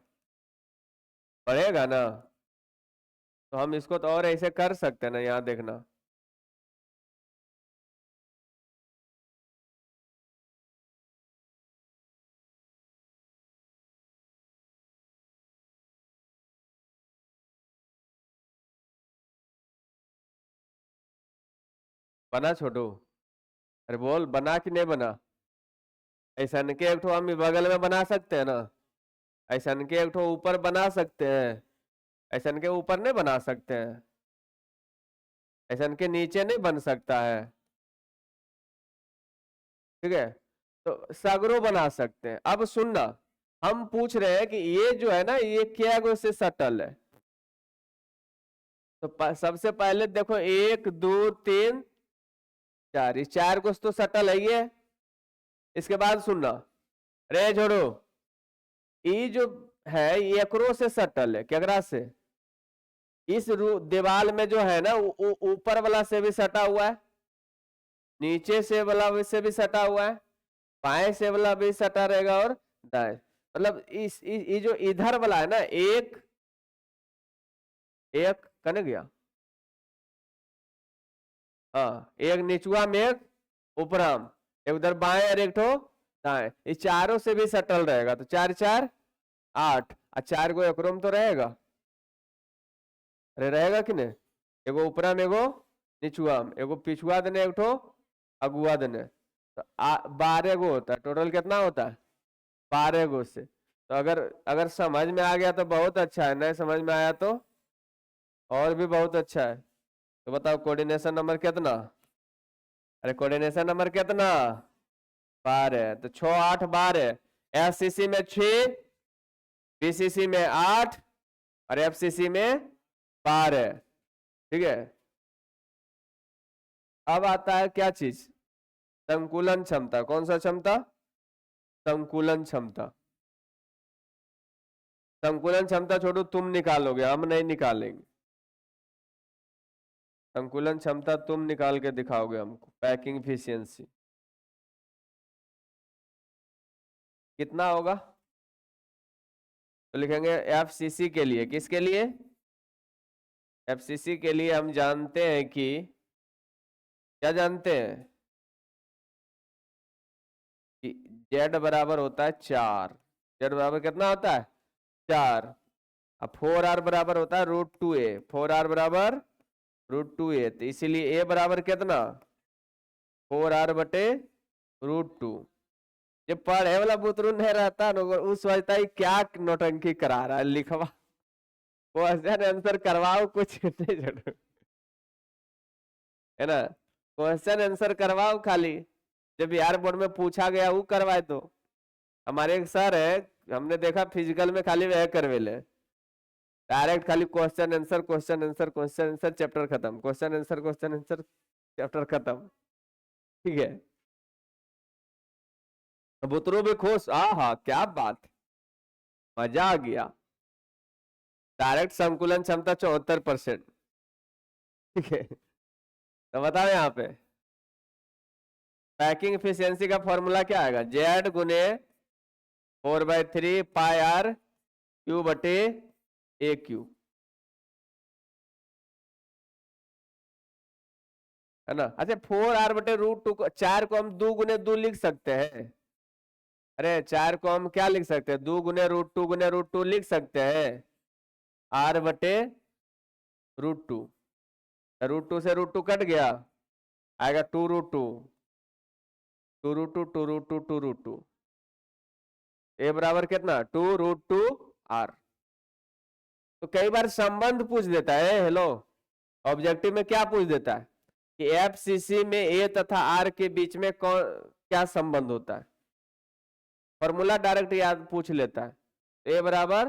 बढ़ेगा ना, तो हम इसको तो और ऐसे कर सकते हैं ना, यहाँ देखना, बना छोटू, अरे बोल बना कि नहीं बना। ऐसा के एक ठो हम बगल में बना सकते हैं ना, ऐसा के एक ठो ऊपर बना सकते हैं, ऐसा के ऊपर नहीं बना सकते हैं, ऐसा के नीचे नहीं बन सकता है। ठीक है, तो सगरो बना सकते हैं। अब सुनना, हम पूछ रहे हैं कि ये जो है ना ये क्या गो से सटल है, तो सबसे पहले देखो 1 2 3 4, इस 4 को तो सटल है ये। इसके बाद सुनना, रे जोड़ो, ये जो है ये एकरो से सटल है, केकरा से, इस दीवार में जो है ना ऊपर वाला से भी सटा हुआ है, नीचे से वाला से भी सटा हुआ है, बाएं से वाला भी सटा रहेगा और दाएं, मतलब ये जो इधर वाला है ना, एक एक कन गया, हाँ एक निचुआ में एक ऊपरा में, एक उधर बाएं और एक ठो दाएं, इस चारों से भी सटल रहेगा, तो 4 4 8, और 4 गो एकरो में तो रहेगा, अरे रहेगा कि नहीं, एगो ऊपरा में एगो निचुआ में, एगो पिछुआ देने एक ठो अगुआ देने, तो 12 गो होता है, टोटल कितना होता है 12 गो से। तो अगर अगर समझ में आ गया तो बहुत अच्छा है, नहीं समझ में आया तो और भी बहुत अच्छा है। तो बताओ कोऑर्डिनेशन नंबर कितना? अरे कोऑर्डिनेशन नंबर कितना? 12। तो 6 8 12। एफसीसी में 6, बीसीसी में 8 और एफसीसी में 12। ठीक है। अब आता है क्या चीज? संकुलन क्षमता। कौन सा क्षमता? संकुलन क्षमता। संकुलन क्षमता छोड़ो, तुम निकालोगे, हम नहीं निकालेंगे। संकुलन क्षमता तुम निकाल के दिखाओगे हमको। पैकिंग इफिशियंसी कितना होगा? तो लिखेंगे एफसीसी के लिए। किसके लिए? एफसीसी के लिए हम जानते हैं कि, क्या जानते हैं? कि जेड बराबर होता है 4। जेड बराबर कितना होता है? 4। अब 4r बराबर होता है √2a। 4r बराबर √2a। तो इसीलिए a बराबर कितना? 4r बटे √2। जब पढ़े वाला बुतरू नहीं रहता ना, उस सोचता है क्या नौटंकी करा रहा है, लिखवा क्वेश्चन आंसर करवाओ, कुछ नहीं छोड़ो, है ना। क्वेश्चन आंसर करवाओ खाली, जब बिहार बोर्ड में पूछा गया वो करवाए। तो हमारे एक सर है, हमने देखा फिजिकल में खाली वह करवेले, डायरेक्ट खाली question answer question answer question answer, chapter खत्म, question answer question answer, chapter खत्म। ठीक है। बुतरू भी खुश, हाँ क्या बात, मजा आ गया। डायरेक्ट संकुलन क्षमता 74%। ठीक है। तो बताओ यहाँ पे पैकिंग इफिशियंसी का फॉर्मूला क्या आएगा? जेड गुने 4/3 पाई आर क्यू बटे ए क्यू, है ना। अच्छा 4r बटे √2 को, 4 को हम 2 गुने 2 लिख सकते हैं। अरे 4 को हम क्या लिख सकते हैं? 2 गुने √2 लिख सकते हैं। r बटे √2, √2 से √2 कट गया, आएगा 2√2, 2√2 2√2 2√2। ए बराबर कितना? 2√2r। तो कई बार संबंध पूछ देता है, हेलो, ऑब्जेक्टिव में क्या पूछ देता है कि एफसीसी में ए तथा आर के बीच में कौन क्या संबंध होता है। फॉर्मूला डायरेक्ट याद पूछ लेता है। ए बराबर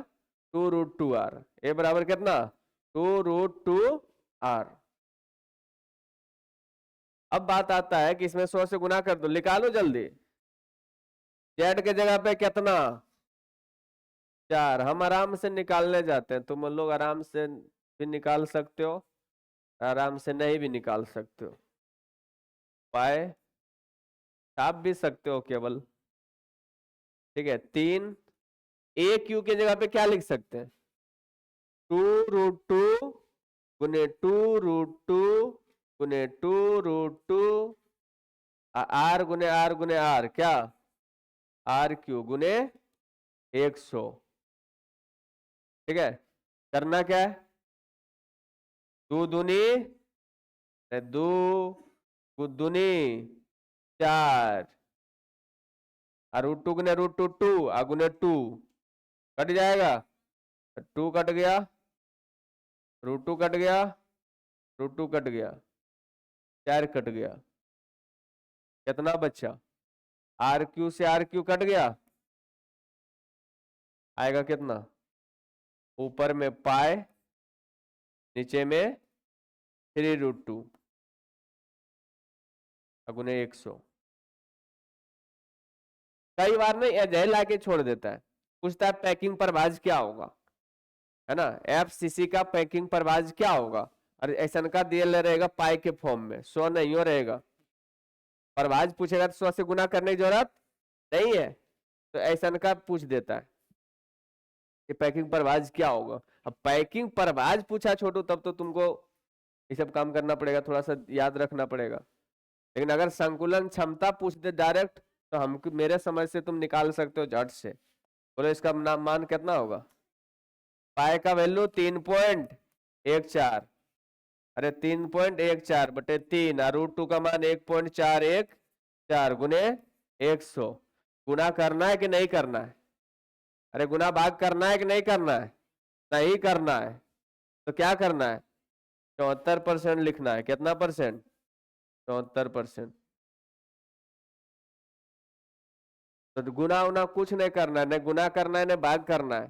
2√2r। ए बराबर कितना? 2√2r। अब बात आता है कि इसमें 100 से गुना कर दो, निकालो जल्दी। जेड के जगह पे कितना? 4। हम आराम से निकालने जाते हैं, तुम लोग आराम से भी निकाल सकते हो, आराम से नहीं भी निकाल सकते हो, पाए छाप भी सकते हो केवल। ठीक है। 3 ए क्यू के जगह पे क्या लिख सकते हैं? 2√2 गुने 2√2 गुने 2√2 आर गुने आर गुने आर, क्या? आर क्यू गुने 100। ठीक है। करना क्या है? 2 दूनी 2 गुदुनी 4 और √2 गुने √2 2 गुने 2 कट जाएगा, 2 कट गया, √2 कट गया, √2 कट गया, 4 कट गया, कितना बचा? आर क्यू से आर क्यू कट गया, आएगा कितना? ऊपर में पाए, नीचे में 3√2 गुने 100। कई बार ना अजय लाके छोड़ देता है, पूछता है पैकिंग प्रभाज क्या होगा, है ना। एफसीसी का पैकिंग प्रभाज क्या होगा? और ऐसा का दिया रहेगा पाई के फॉर्म में, 100 नहीं हो रहेगा। प्रभाज पूछेगा तो 100 से गुना करने की जरूरत नहीं है, तो ऐसा का पूछ देता है कि पैकिंग प्रभाज क्या होगा। अब पैकिंग प्रभाज पूछा छोटू, तब तो तुमको ये सब काम करना पड़ेगा, थोड़ा सा याद रखना पड़ेगा। लेकिन अगर संकुलन क्षमता पूछ दे डायरेक्ट, तो हम मेरे समझ से तुम निकाल सकते हो झट से। बोलो इसका नाम मान कितना होगा? पाई का वैल्यू 3.14। अरे 3.14 बटे 3 और √2 का मान 1.414 गुने 100। गुना करना है कि नहीं करना है? अरे गुना भाग करना है कि नहीं करना है? नहीं करना है। तो क्या करना है? 74% लिखना है। कितना परसेंट? 74%। तो गुना उना कुछ नहीं करना है, न गुना करना है न भाग करना है।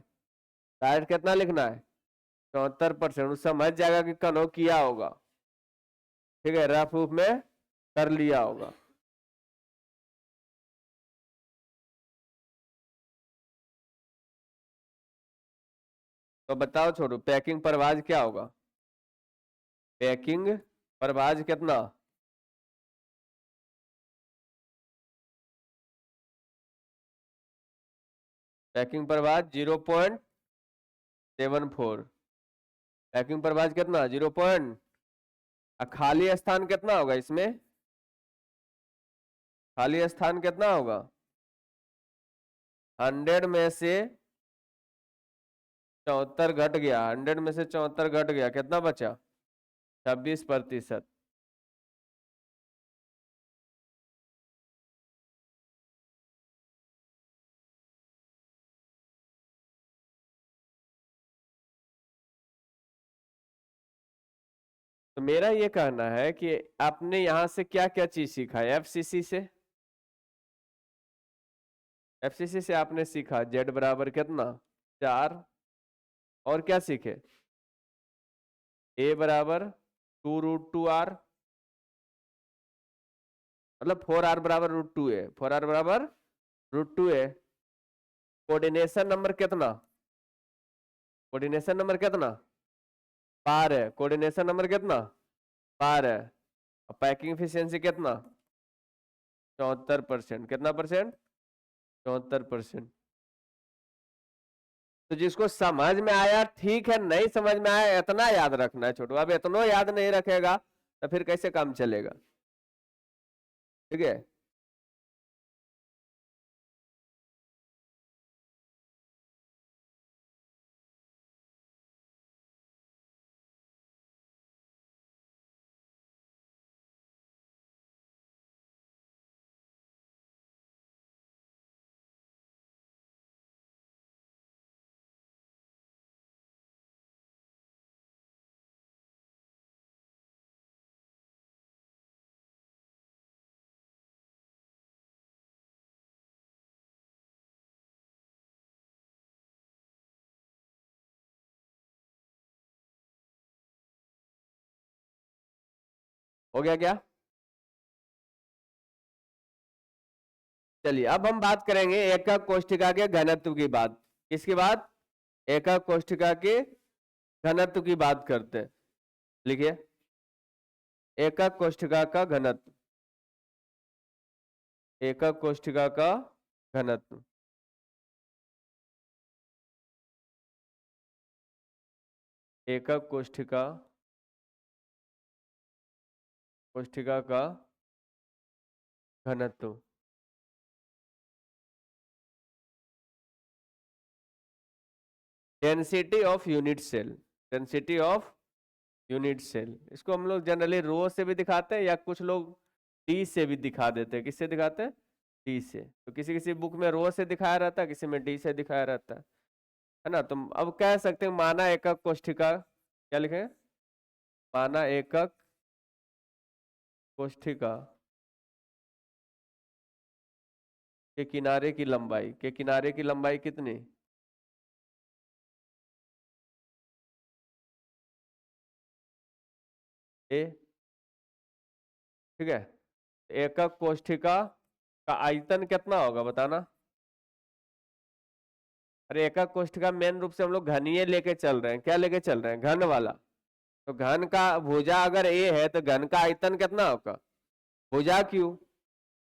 डायरेक्ट कितना लिखना है? 74%। समझ जाएगा कि कनो किया होगा। ठीक है, रफ रूप में कर लिया होगा। तो बताओ छोटू, पैकिंग परवाज क्या होगा? पैकिंग परवाज कितना? पैकिंग परवाज 0.74। पैकिंग परवाज कितना? 0 पॉइंट। खाली स्थान कितना होगा इसमें? खाली स्थान कितना होगा? 100 में से 74 घट गया। 100 में से 74 घट गया, कितना बचा? 26%। तो मेरा ये कहना है कि आपने यहां से क्या क्या चीज सीखा है? एफसीसी से, एफसीसी से आपने सीखा जेड बराबर कितना? 4। और क्या सीखे? ए बराबर 2√2r, मतलब 4r बराबर √2 है। 4r बराबर √2 है। कोऑर्डिनेशन नंबर कितना? कोऑर्डिनेशन नंबर कितना? पार है। कोऑर्डिनेशन नंबर कितना? पार है। पैकिंग एफिशिएंसी कितना? 74%। कितना परसेंट? 74%। तो जिसको समझ में आया ठीक है, नहीं समझ में आया इतना याद रखना है छोटू। अब इतना याद नहीं रखेगा तो फिर कैसे काम चलेगा? ठीक है। हो गया क्या? चलिए अब हम बात करेंगे एकक कोष्ठिका के घनत्व की बात। किसकी बात? एकक कोष्ठिका के घनत्व की बात करते हैं। लिखिए, एकक कोष्ठिका का घनत्व। एकक कोष्ठिका का घनत्व। एकक कोष्ठिका, कोष्ठिका का घनत्व। Density of unit cell. Density of unit cell, इसको हम लोग जनरली रो से भी दिखाते हैं या कुछ लोग डी से भी दिखा देते हैं। किससे दिखाते हैं? डी से। तो किसी किसी बुक में रो से दिखाया रहता है, किसी में डी से दिखाया रहता है ना। तो अब कह सकते हैं माना एकक कोष्ठिका, क्या लिखे? माना एकक कोष्ठिका के किनारे की लंबाई, के किनारे की लंबाई कितनी? ए। ठीक है। एकक कोष्ठिका का आयतन कितना होगा बताना? अरे एकक कोष्ठिका मेन रूप से हम लोग घनीय लेके चल रहे हैं। क्या लेके चल रहे हैं? घन वाला। तो घन का भुजा अगर ए है तो घन का आयतन कितना होगा? भुजा क्यू,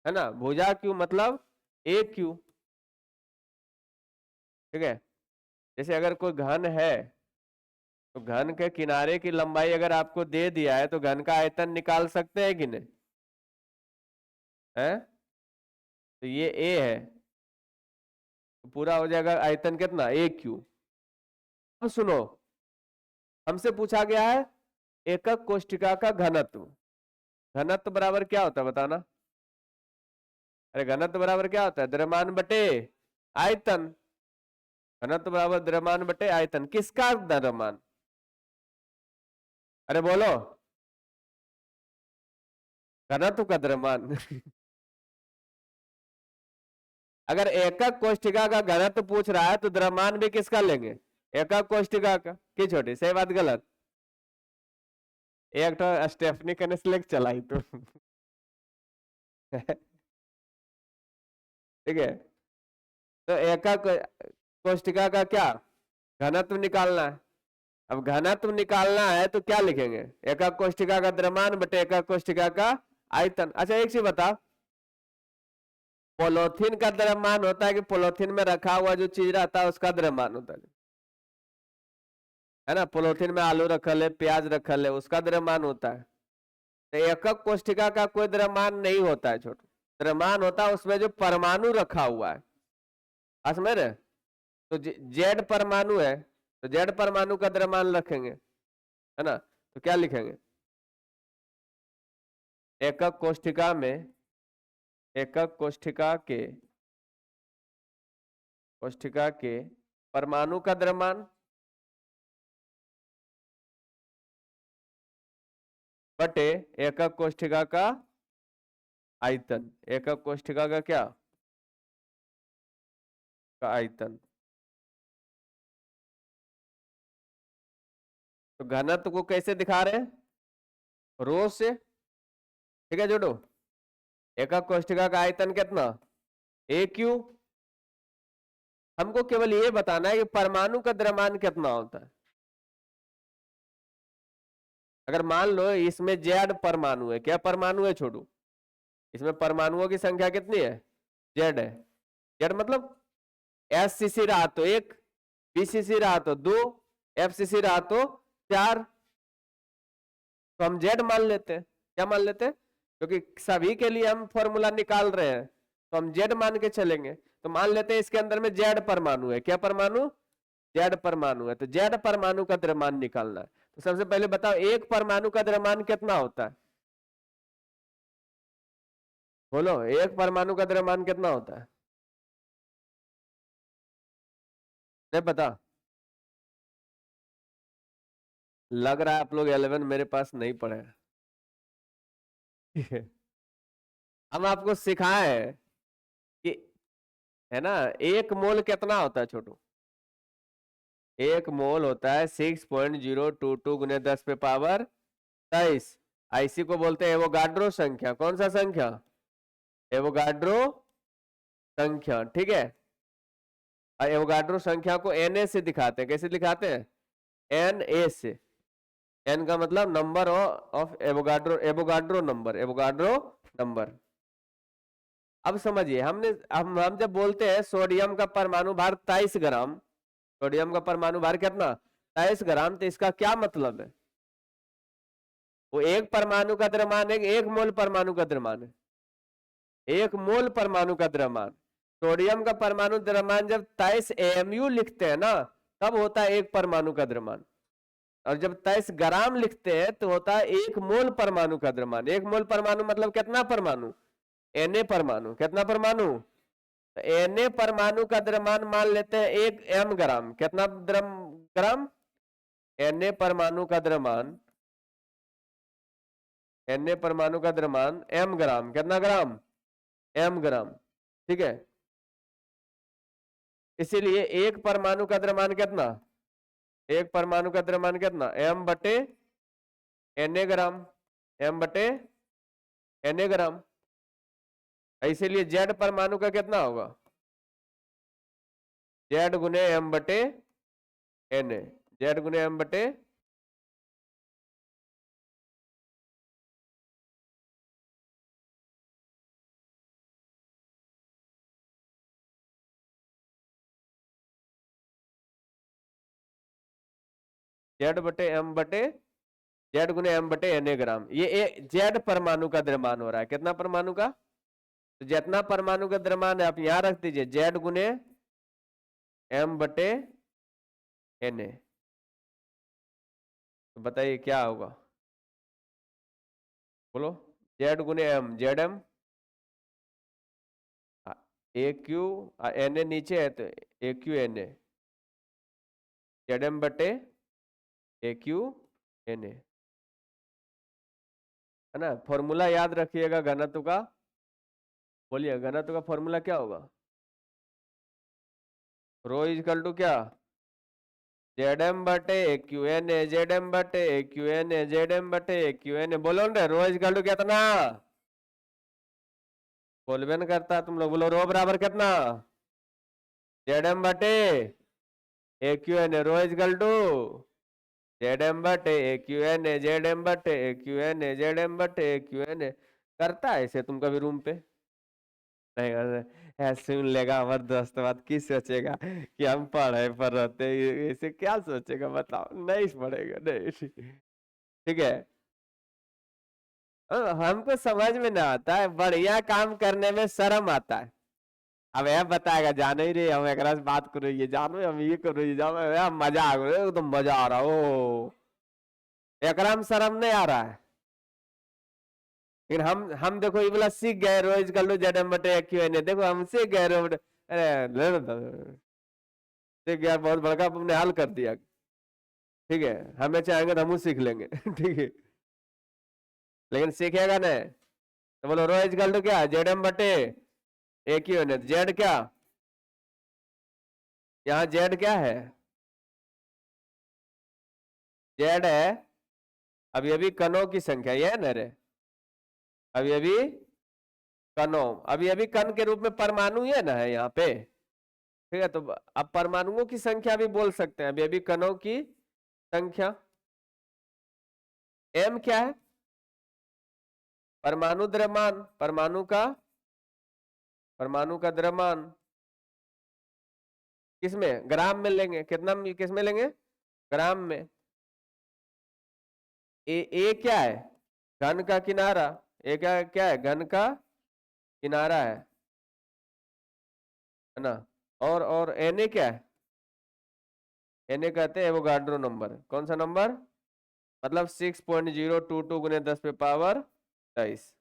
है ना। भुजा क्यू मतलब ए क्यू। ठीक है। जैसे अगर कोई घन है तो घन के किनारे की लंबाई अगर आपको दे दिया है तो घन का आयतन निकाल सकते हैं कि नहीं? है? तो ये ए है तो पूरा हो जाएगा आयतन कितना? ए क्यू। अब सुनो, हमसे पूछा गया है एकक कोष्ठिका का घनत्व। घनत्व बराबर क्या होता है बताना? अरे घनत्व बराबर क्या होता है? द्रव्यमान बटे आयतन, घनत्व बराबर द्रव्यमान बटे आयतन। किसका द्रव्यमान? अरे बोलो, घनत्व का द्रव्यमान। अगर एकक कोष्ठिका का घनत्व पूछ रहा है तो द्रव्यमान भी किसका लेंगे? एकक कोष्ठिका का। की छोटी सही बात गलत? एक तो स्टेफनी कने सिलेक्ट चलाई तो। ठीक है, तो एकक कोष्ठिका का क्या घनत्व निकालना है। अब घनत्व निकालना है तो क्या लिखेंगे? एकक कोष्ठिका का द्रव्यमान बटे एकक कोष्ठिका का आयतन। अच्छा एक चीज बता, पोलोथीन का द्रव्यमान होता है कि पोलोथीन में रखा हुआ जो चीज रहता है उसका द्रव्यमान होता है ना? पोलोथीन में आलू रखल है, प्याज रखल है, उसका द्रव्यमान होता है। तो एकक कोष्ठिका का कोई द्रव्यमान नहीं होता है छोटू। द्रव्यमान होता है उसमें जो परमाणु रखा हुआ है। समझ रहे? तो जेड परमाणु है तो जेड परमाणु का द्रव्यमान रखेंगे, है ना? तो क्या लिखेंगे? एकक कोष्ठिका में, एकक कोष्ठिका के परमाणु का द्रव्यमान बटे एकक कोष्ठिका का आयतन। एकक कोष्ठिका का क्या? का आयतन। तो घनत्व को कैसे दिखा रहे हैं? रो से। ठीक है जोड़ो, एकक कोष्ठिका का आयतन कितना? ए क्यू। हमको केवल ये बताना है कि परमाणु का द्रव्यमान कितना होता है। अगर मान लो इसमें जेड परमाणु है, क्या परमाणु है छोड़ू? इसमें परमाणुओं की संख्या कितनी है? जेड है। जेड मतलब एससीसी रहा तो एक, बीसीसी रहा तो दो, एफसीसी रहा तो चार। तो हम जेड मान लेते हैं। क्या मान लेते हैं? क्योंकि सभी के लिए हम फॉर्मूला निकाल रहे हैं तो हम जेड मान के चलेंगे। तो मान लेते हैं इसके अंदर में जेड परमाणु है। क्या परमाणु? जेड परमाणु है। तो जेड परमाणु का द्रव्यमान निकालना है। तो सबसे पहले बताओ एक परमाणु का द्रव्यमान कितना होता है? बोलो, एक परमाणु का द्रव्यमान कितना होता है? नहीं पता? लग रहा है आप लोग 11 मेरे पास नहीं पढ़े हैं। हम आपको सिखाए कि, है ना, एक मोल कितना होता है छोटू? एक मोल होता है 6.022 गुने 10 पे पावर 23। इसी को बोलते हैं एवोगाड्रो संख्या। कौन सा संख्या? एवोगाड्रो संख्या। ठीक है, एवोगाड्रो संख्या को Na से दिखाते हैं। कैसे दिखाते हैं? Na से। एन का मतलब number of Avogadro, Avogadro number, Avogadro number. अब समझिए, हम जब बोलते हैं सोडियम का परमाणु भार 23 ग्राम, सोडियम का परमाणु भार कितना? 23 ग्राम। तो इसका क्या मतलब है? वो एक परमाणु का द्रव्यमान है, एक मोल परमाणु का द्रव्यमान है? एक मोल परमाणु का द्रव्यमान। सोडियम का परमाणु द्रव्यमान जब 23 AMU लिखते हैं ना, तब होता है एक परमाणु का द्रव्यमान। और जब 23 ग्राम लिखते हैं तो होता है एक मोल परमाणु का द्रव्यमान। एक मोल परमाणु मतलब कितना परमाणु? Na परमाणु। कितना परमाणु? Na परमाणु का द्रव्यमान मान लेते हैं 1 m ग्राम। कितना ग्राम? Na परमाणु का द्रव्यमान, Na परमाणु का द्रव्यमान m ग्राम। कितना ग्राम? m ग्राम। ठीक है, इसीलिए एक परमाणु का द्रव्यमान कितना? एक परमाणु का द्रव्यमान कितना? m बटे Na ग्राम, m बटे Na ग्राम। इसीलिए जेड परमाणु का कितना होगा? जेड गुने m बटे Na। जेड गुने m बटे, जेड बटे m बटे, जेड गुने m बटे Na ग्राम। ये जेड परमाणु का द्रव्यमान हो रहा है। कितना परमाणु का? तो जितना परमाणु का द्रव्यमान है आप यहां रख दीजिए, जेड गुने m बटे Na। तो बताइए क्या होगा? बोलो, जेड गुने m, जेड m, ए क्यू, Na नीचे है तो ए क्यू Na। ZM बटे AQNA, है ना। फॉर्मूला याद रखिएगा घनत्व का, बोलिए घनत्व का फॉर्मूला क्या होगा? रो इजकल टू क्या? ZM बटे AQNA, ZM बटे AQNA, ZM बटे AQNA। बोलो ना, रो इजकल टू कितना? बोलबे न करता तुम लोग, बोलो रो बराबर कितना? ZM बटे AQNA, rho is equal to ZM बटे AQNA, ZM बटे AQNA, ZM बटे AQNA। करता है इसे तुम कभी रूम पे? नहीं करते। ऐसे सुन लेगा हमारे दोस्त, बात की सोचेगा कि हम पढ़े पर रहते, इसे क्या सोचेगा बताओ? नहीं पढ़ेगा, नहीं। ठीक है, हमको समझ में ना आता है, बढ़िया काम करने में शर्म आता है। अब यह बताएगा जानो ही रे, हम एक से बात करो, ये जानो हम ये करो, ये जानो यार, मजा आ गया तो मजा आ रहा हो, एक में शर्म नहीं आ रहा है। लेकिन हम देखो ये वाला सीख गए, रोज कर लो ZM बटे AQNA, देखो हम सीख गए रो, अरे सीख गया, बहुत बड़का तुमने हल कर दिया। ठीक है, हमें चाहेंगे तो हम सीख लेंगे। ठीक है, लेकिन सीखेगा नहीं तो बोलो रोज कर लो क्या, ZM बटे AQNA। जेड क्या, यहाँ जेड क्या है? जेड है अभी अभी कणों की संख्या, ये है ना रे, अभी अभी कणों, अभी अभी कण के रूप में परमाणु ही है ना, है यहाँ पे। ठीक है, तो अब परमाणुओं की संख्या भी बोल सकते हैं, अभी अभी कणों की संख्या। M क्या है? परमाणु द्रव्यमान, परमाणु का द्रव्यमान किसमें? ग्राम में लेंगे, कितना किसमें लेंगे? ग्राम में। ए क्या है? घन का किनारा। ए क्या क्या है? घन का किनारा है ना। और Na क्या है? Na कहते हैं एवोगाड्रो नंबर। कौन सा नंबर? मतलब 6.022 गुने 10 पे पावर 23।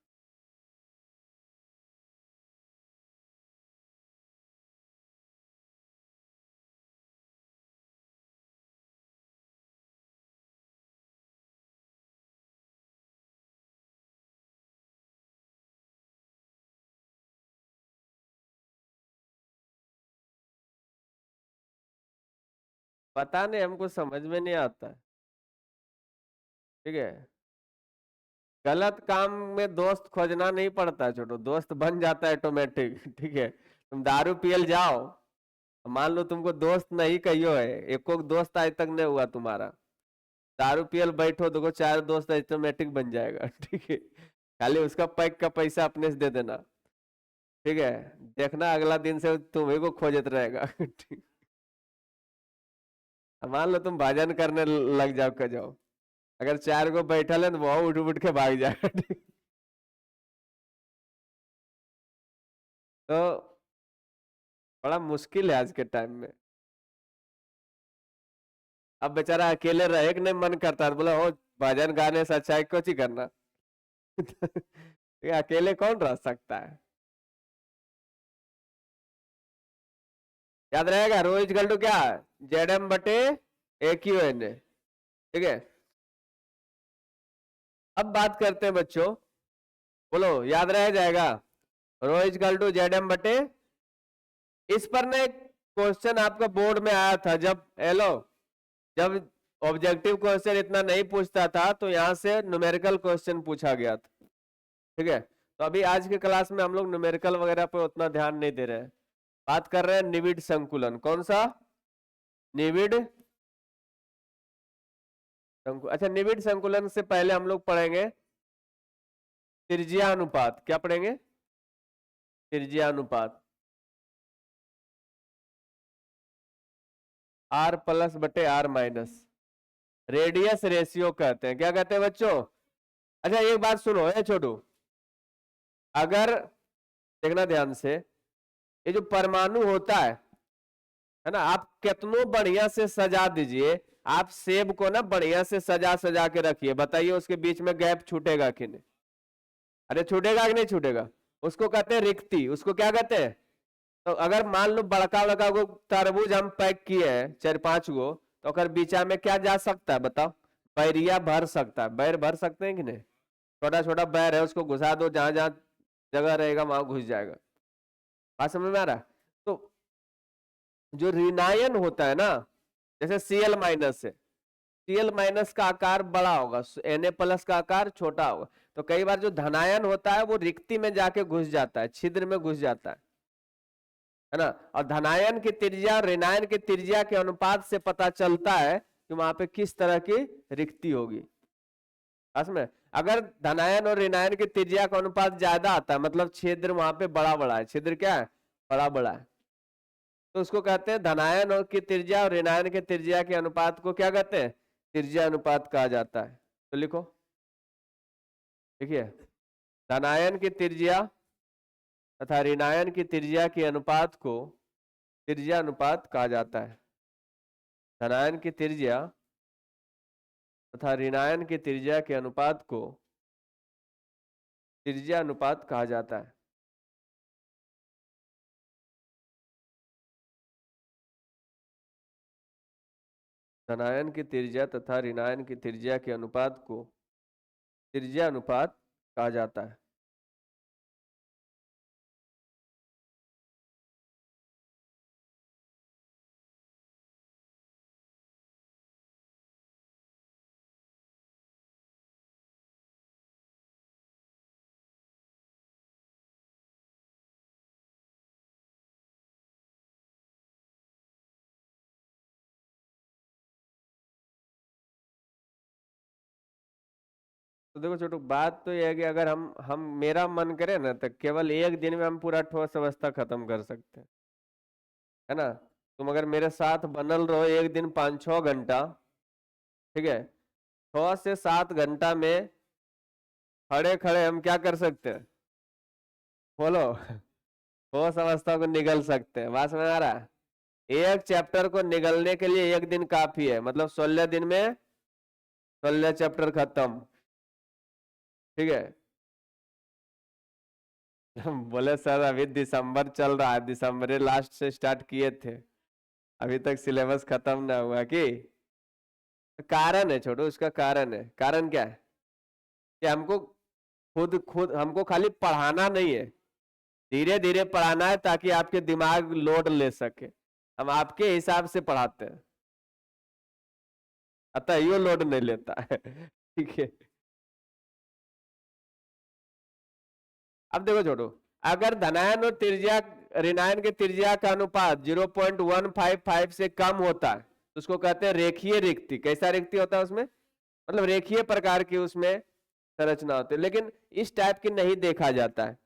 पता नहीं, हमको समझ में नहीं आता है। ठीक है, गलत काम में दोस्त खोजना नहीं पड़ता है छोटो, दोस्त बन जाता है ऑटोमेटिक। ठीक है, तुम दारू पियल जाओ, मान लो तुमको दोस्त नहीं कहियो है, एक दोस्त आज तक नहीं हुआ तुम्हारा, दारू पियल बैठो देखो 4 दोस्त ऑटोमेटिक बन जाएगा। ठीक है, खाली उसका पैक का पैसा अपने से दे देना। ठीक है, देखना अगला दिन से तुम्हें को खोजत रहेगा। ठीक, मान लो तुम भजन करने लग जाओ कर जाओ, अगर 4 को बैठल है तो वो उठ उठ के भाग जाएगा। ठीक, तो बड़ा मुश्किल है आज के टाइम में। अब बेचारा अकेले रहे कि नहीं मन करता है, बोला हो भजन गाने से अच्छा है कुछ ही करना। ये अकेले कौन रह सकता है? याद रहेगा, रोज गल्टू क्या? ZM बटे AQNA। ठीक है, अब बात करते हैं बच्चों, बोलो याद रह जाएगा, रोज गल्टू ZM बटे। इस पर ना एक क्वेश्चन आपका बोर्ड में आया था, जब हेलो, जब ऑब्जेक्टिव क्वेश्चन इतना नहीं पूछता था तो यहाँ से न्यूमेरिकल क्वेश्चन पूछा गया था। ठीक है, तो अभी आज के क्लास में हम लोग न्यूमेरिकल वगैरह पे उतना ध्यान नहीं दे रहे हैं, बात कर रहे हैं निविड संकुलन। कौन सा? निविड संकुलन। अच्छा, निविड संकुलन से पहले हम लोग पढ़ेंगे त्रिज्यानुपात। क्या पढ़ेंगे? त्रिज्यानुपात। R प्लस बटे R माइनस, रेडियस रेशियो कहते हैं। क्या कहते हैं बच्चों? अच्छा एक बात सुनो, है छोटू, अगर देखना ध्यान से, ये जो परमाणु होता है ना, आप कितनों बढ़िया से सजा दीजिए, आप सेब को ना बढ़िया से सजा सजा के रखिए, बताइए उसके बीच में गैप छूटेगा कि नहीं? अरे छूटेगा कि नहीं छूटेगा? उसको कहते हैं रिक्ति, उसको क्या कहते हैं? तो अगर मान लो बड़का बड़का को तरबूज हम पैक किए हैं 4-5 गो, तो अगर बीचा में क्या जा सकता है बताओ? बैरिया भर सकता है, बैर भर सकते हैं कि नहीं? छोटा छोटा बैर है, उसको घुसा दो, जहां जहां जगह रहेगा वहां घुस जाएगा। बात समझ में आ रहा है? तो जो ऋणायन होता है ना, जैसे Cl माइनस है, Cl माइनस का आकार बड़ा होगा, Na प्लस का आकार छोटा होगा। तो कई बार जो धनायन होता है वो रिक्ति में जाके घुस जाता है, छिद्र में घुस जाता है ना। और धनायन की त्रिज्या और ऋणायन की त्रिज्या के अनुपात से पता चलता है कि वहां पे किस तरह की रिक्ति होगी। में अगर धनायन और ऋणायन की त्रिज्या का अनुपात ज्यादा आता है, मतलब छिद्र वहां पे बड़ा बड़ा है, छिद्र क्या है? बड़ा बड़ा है, तो उसको कहते हैं धनायन और की त्रिज्या और ऋणायन की त्रिज्या के अनुपात को क्या कहते हैं? त्रिज्या अनुपात कहा जाता है। तो लिखो, देखिए, धनायन की त्रिज्या तथा ऋणायन की त्रिज्या के अनुपात को त्रिज्या अनुपात कहा जाता है। धनायन की त्रिज्या तथा ऋणायन की त्रिज्या के अनुपात को त्रिज्या अनुपात कहा जाता है। धनायन की त्रिज्या तथा ऋणायन की त्रिज्या के अनुपात को त्रिज्या अनुपात कहा जाता है। तो देखो छोटू, बात तो यह है कि अगर हम मेरा मन करे ना तो केवल एक दिन में हम पूरा ठोस अवस्था खत्म कर सकते हैं, है ना। तुम अगर मेरे साथ बनल रहो एक दिन 5-6 घंटा, ठीक है, 6 से 7 घंटा में खड़े खड़े हम क्या कर सकते हैं? बोलो। ठोस अवस्था को निगल सकते हैं। बात समझ आ रहा है? एक चैप्टर को निगलने के लिए एक दिन काफी है, मतलब 16 दिन में 16 चैप्टर खत्म, ठीक है। बोले सर अभी दिसंबर चल रहा है, दिसंबर लास्ट से स्टार्ट किए थे, अभी तक सिलेबस खत्म ना हुआ कि? कारण है छोटो, उसका कारण है। कारण क्या है? कि हमको खुद खुद हमको खाली पढ़ाना नहीं है, धीरे धीरे पढ़ाना है ताकि आपके दिमाग लोड ले सके। हम आपके हिसाब से पढ़ाते हैं, अतः यो लोड नहीं लेता है। ठीक है। अब देखो छोटो, अगर धनायन और त्रिज्या ऋणायन के त्रिज्या का अनुपात 0.155 से कम होता है तो उसको कहते हैं रेखीय रिक्ति। कैसा रिक्ति होता है उसमें? मतलब रेखीय प्रकार की उसमें संरचना होती है, लेकिन इस टाइप की नहीं देखा जाता है,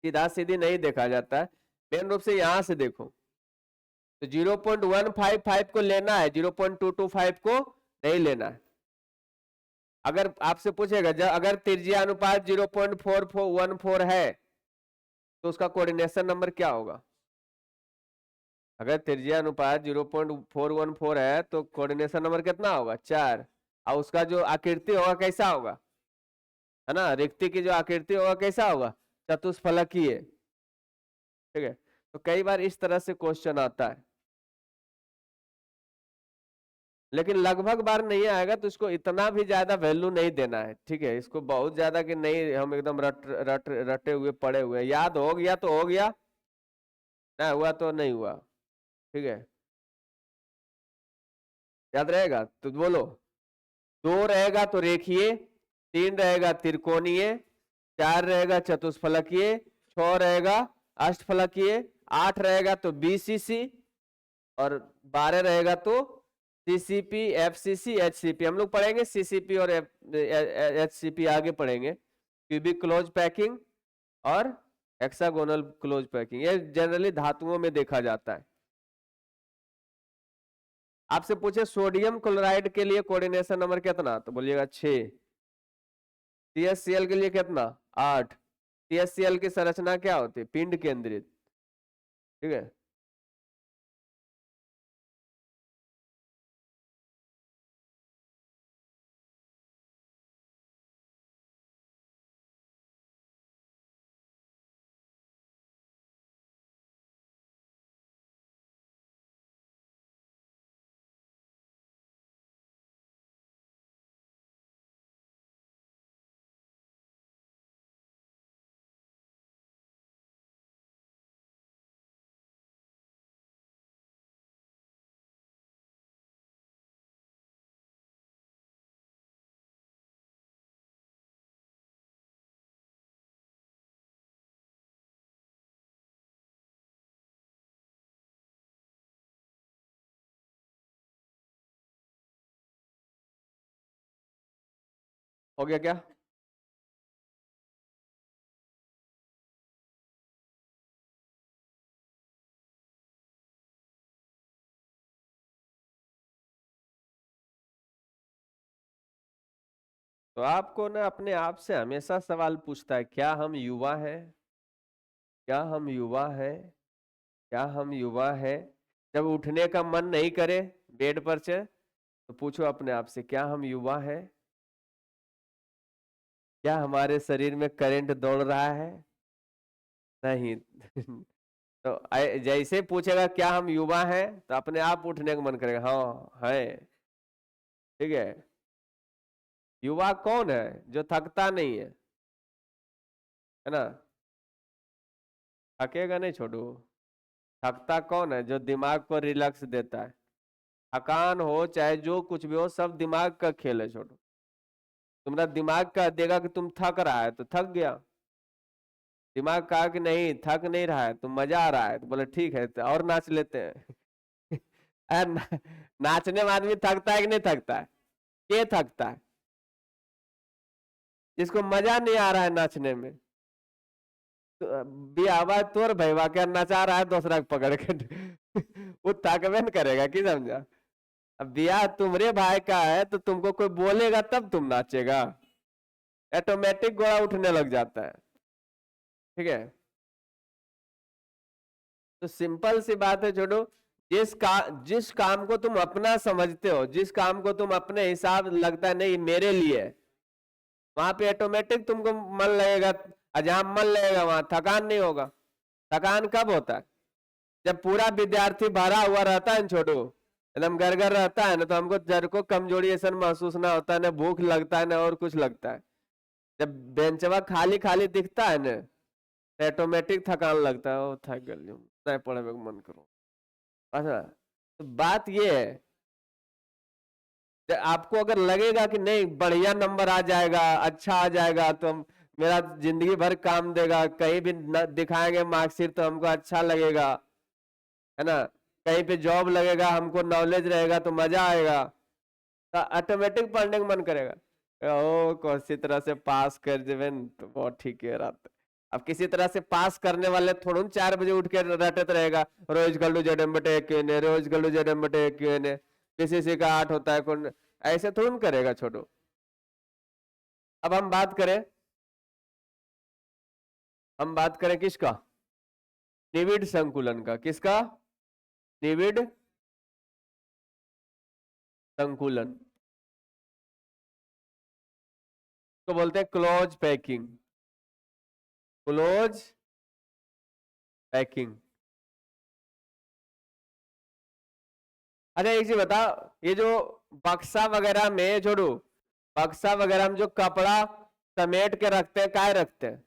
सीधा सीधी नहीं देखा जाता है। मेन रूप से यहां से देखो, तो 0.155 को लेना है, 0.225 को नहीं लेना है। अगर आपसे पूछेगा जब अगर त्रिज्या अनुपात 0.4414 है तो उसका कोऑर्डिनेशन नंबर क्या होगा? अगर त्रिज्या अनुपात 0.414 है तो कोऑर्डिनेशन नंबर कितना होगा? 4। और उसका जो आकृति होगा कैसा होगा? है ना, रिक्ति की जो आकृति होगा कैसा होगा? चतुष्फलकीय। ठीक है। तो कई बार इस तरह से क्वेश्चन आता है, लेकिन लगभग बार नहीं आएगा, तो इसको इतना भी ज्यादा वैल्यू नहीं देना है, ठीक है। इसको बहुत ज्यादा कि नहीं हम एकदम रटे हुए पड़े हुए, याद हो गया तो हो गया, ना हुआ तो नहीं हुआ, ठीक है। याद रहेगा तो बोलो। 2 रहेगा तो रेखीय, 3 रहेगा त्रिकोणीय, 4 रहेगा चतुष्फलकीय, 6 रहेगा अष्टफलकीय, 8 रहेगा तो बीसीसी, और 12 रहेगा तो सीसीपी, एफसीसी, एचसीपी। हम लोग पढ़ेंगे सीसीपी और एचसीपी आगे पढ़ेंगे। क्यूबिक क्लोज पैकिंग और हेक्सागोनल क्लोज पैकिंग, ये जनरली धातुओं में देखा जाता है। आपसे पूछे सोडियम क्लोराइड के लिए कोऑर्डिनेशन नंबर कितना, तो बोलिएगा 6। CaCl के लिए कितना? 8। CaCl की संरचना क्या होती है? पिंड केंद्रित, ठीक है। हो गया क्या? तो आपको ना अपने आप से हमेशा सवाल पूछता है, क्या हम युवा हैं? क्या हम युवा हैं? क्या हम युवा हैं? जब उठने का मन नहीं करे बेड पर से, तो पूछो अपने आप से, क्या हम युवा हैं? क्या हमारे शरीर में करंट दौड़ रहा है? नहीं। तो जैसे पूछेगा क्या हम युवा हैं, तो अपने आप उठने का मन करेगा, हाँ है। ठीक है। युवा कौन है? जो थकता नहीं है ना? थकेगा नहीं छोटू। थकता कौन है? जो दिमाग को रिलैक्स देता है। थकान हो चाहे जो कुछ भी हो, सब दिमाग का खेल है छोटू। तुम्हारा दिमाग कह देगा कि तुम थक रहा है तो थक गया। दिमाग कहा कि नहीं थक नहीं रहा है, तो मजा आ रहा है, तो बोले ठीक है, तो और नाच लेते हैं। अरे नाचने में आदमी थकता है कि नहीं थकता है? के थकता है? जिसको मजा नहीं आ रहा है नाचने में। तो भी आवाज तोर भैया क्या नचा रहा है दूसरा को पकड़ के। वो थकबे न करेगा कि समझा? अब ब्याह तुम्हारे भाई का है तो तुमको कोई बोलेगा तब तुम नाचेगा। ऑटोमेटिक घोड़ा उठने लग जाता है। ठीक है। तो सिंपल सी बात है छोटो। जिस काम को तुम अपना समझते हो, जिस काम को तुम अपने हिसाब लगता है नहीं मेरे लिए है, वहां पे ऑटोमेटिक तुमको मन लगेगा। और जहां मन लगेगा वहां थकान नहीं होगा। थकान कब होता है? जब पूरा विद्यार्थी भरा हुआ रहता है ना छोटू, एकदम गरगर रहता है ना, तो हमको जड़ को कमजोरी ऐसा महसूस ना होता है, ना भूख लगता है ना और कुछ लगता है। जब बेंचवा खाली खाली दिखता है ना, तो ऑटोमेटिक थकान लगता है, ओ थक गई नहीं पढ़े में मन करो। अच्छा, तो बात ये है, आपको अगर लगेगा कि नहीं बढ़िया नंबर आ जाएगा, अच्छा आ जाएगा, तो मेरा जिंदगी भर काम देगा, कहीं भी दिखाएंगे मार्कशीट तो हमको अच्छा लगेगा, है ना? कहीं पे जॉब लगेगा, हमको नॉलेज रहेगा तो मजा आएगा, तो ऑटोमेटिक पढ़ने का मन करेगा। ओ किसी तरह से पास कर देवे न, तो बहुत ठीक है रात। अब किसी तरह से पास करने वाले थोड़ा 4 बजे उठ के रटत रहेगा, रोज गल्लू जडम बटे क्यों ने, रोज गल्लू जडम बटे क्यों ने, पीसीसी का 8 होता है कौन? ऐसे थोड़ा न करेगा छोटू। अब हम बात करें किसका? निविड संकुलन का। किसका? निविड संकुलन तो बोलते हैं क्लोज पैकिंग। Close packing. अच्छा एक चीज बता, ये जो बक्सा वगैरह में छोड़ू, बक्सा वगैरह में जो कपड़ा समेट के रखते हैं, काय रखते हैं?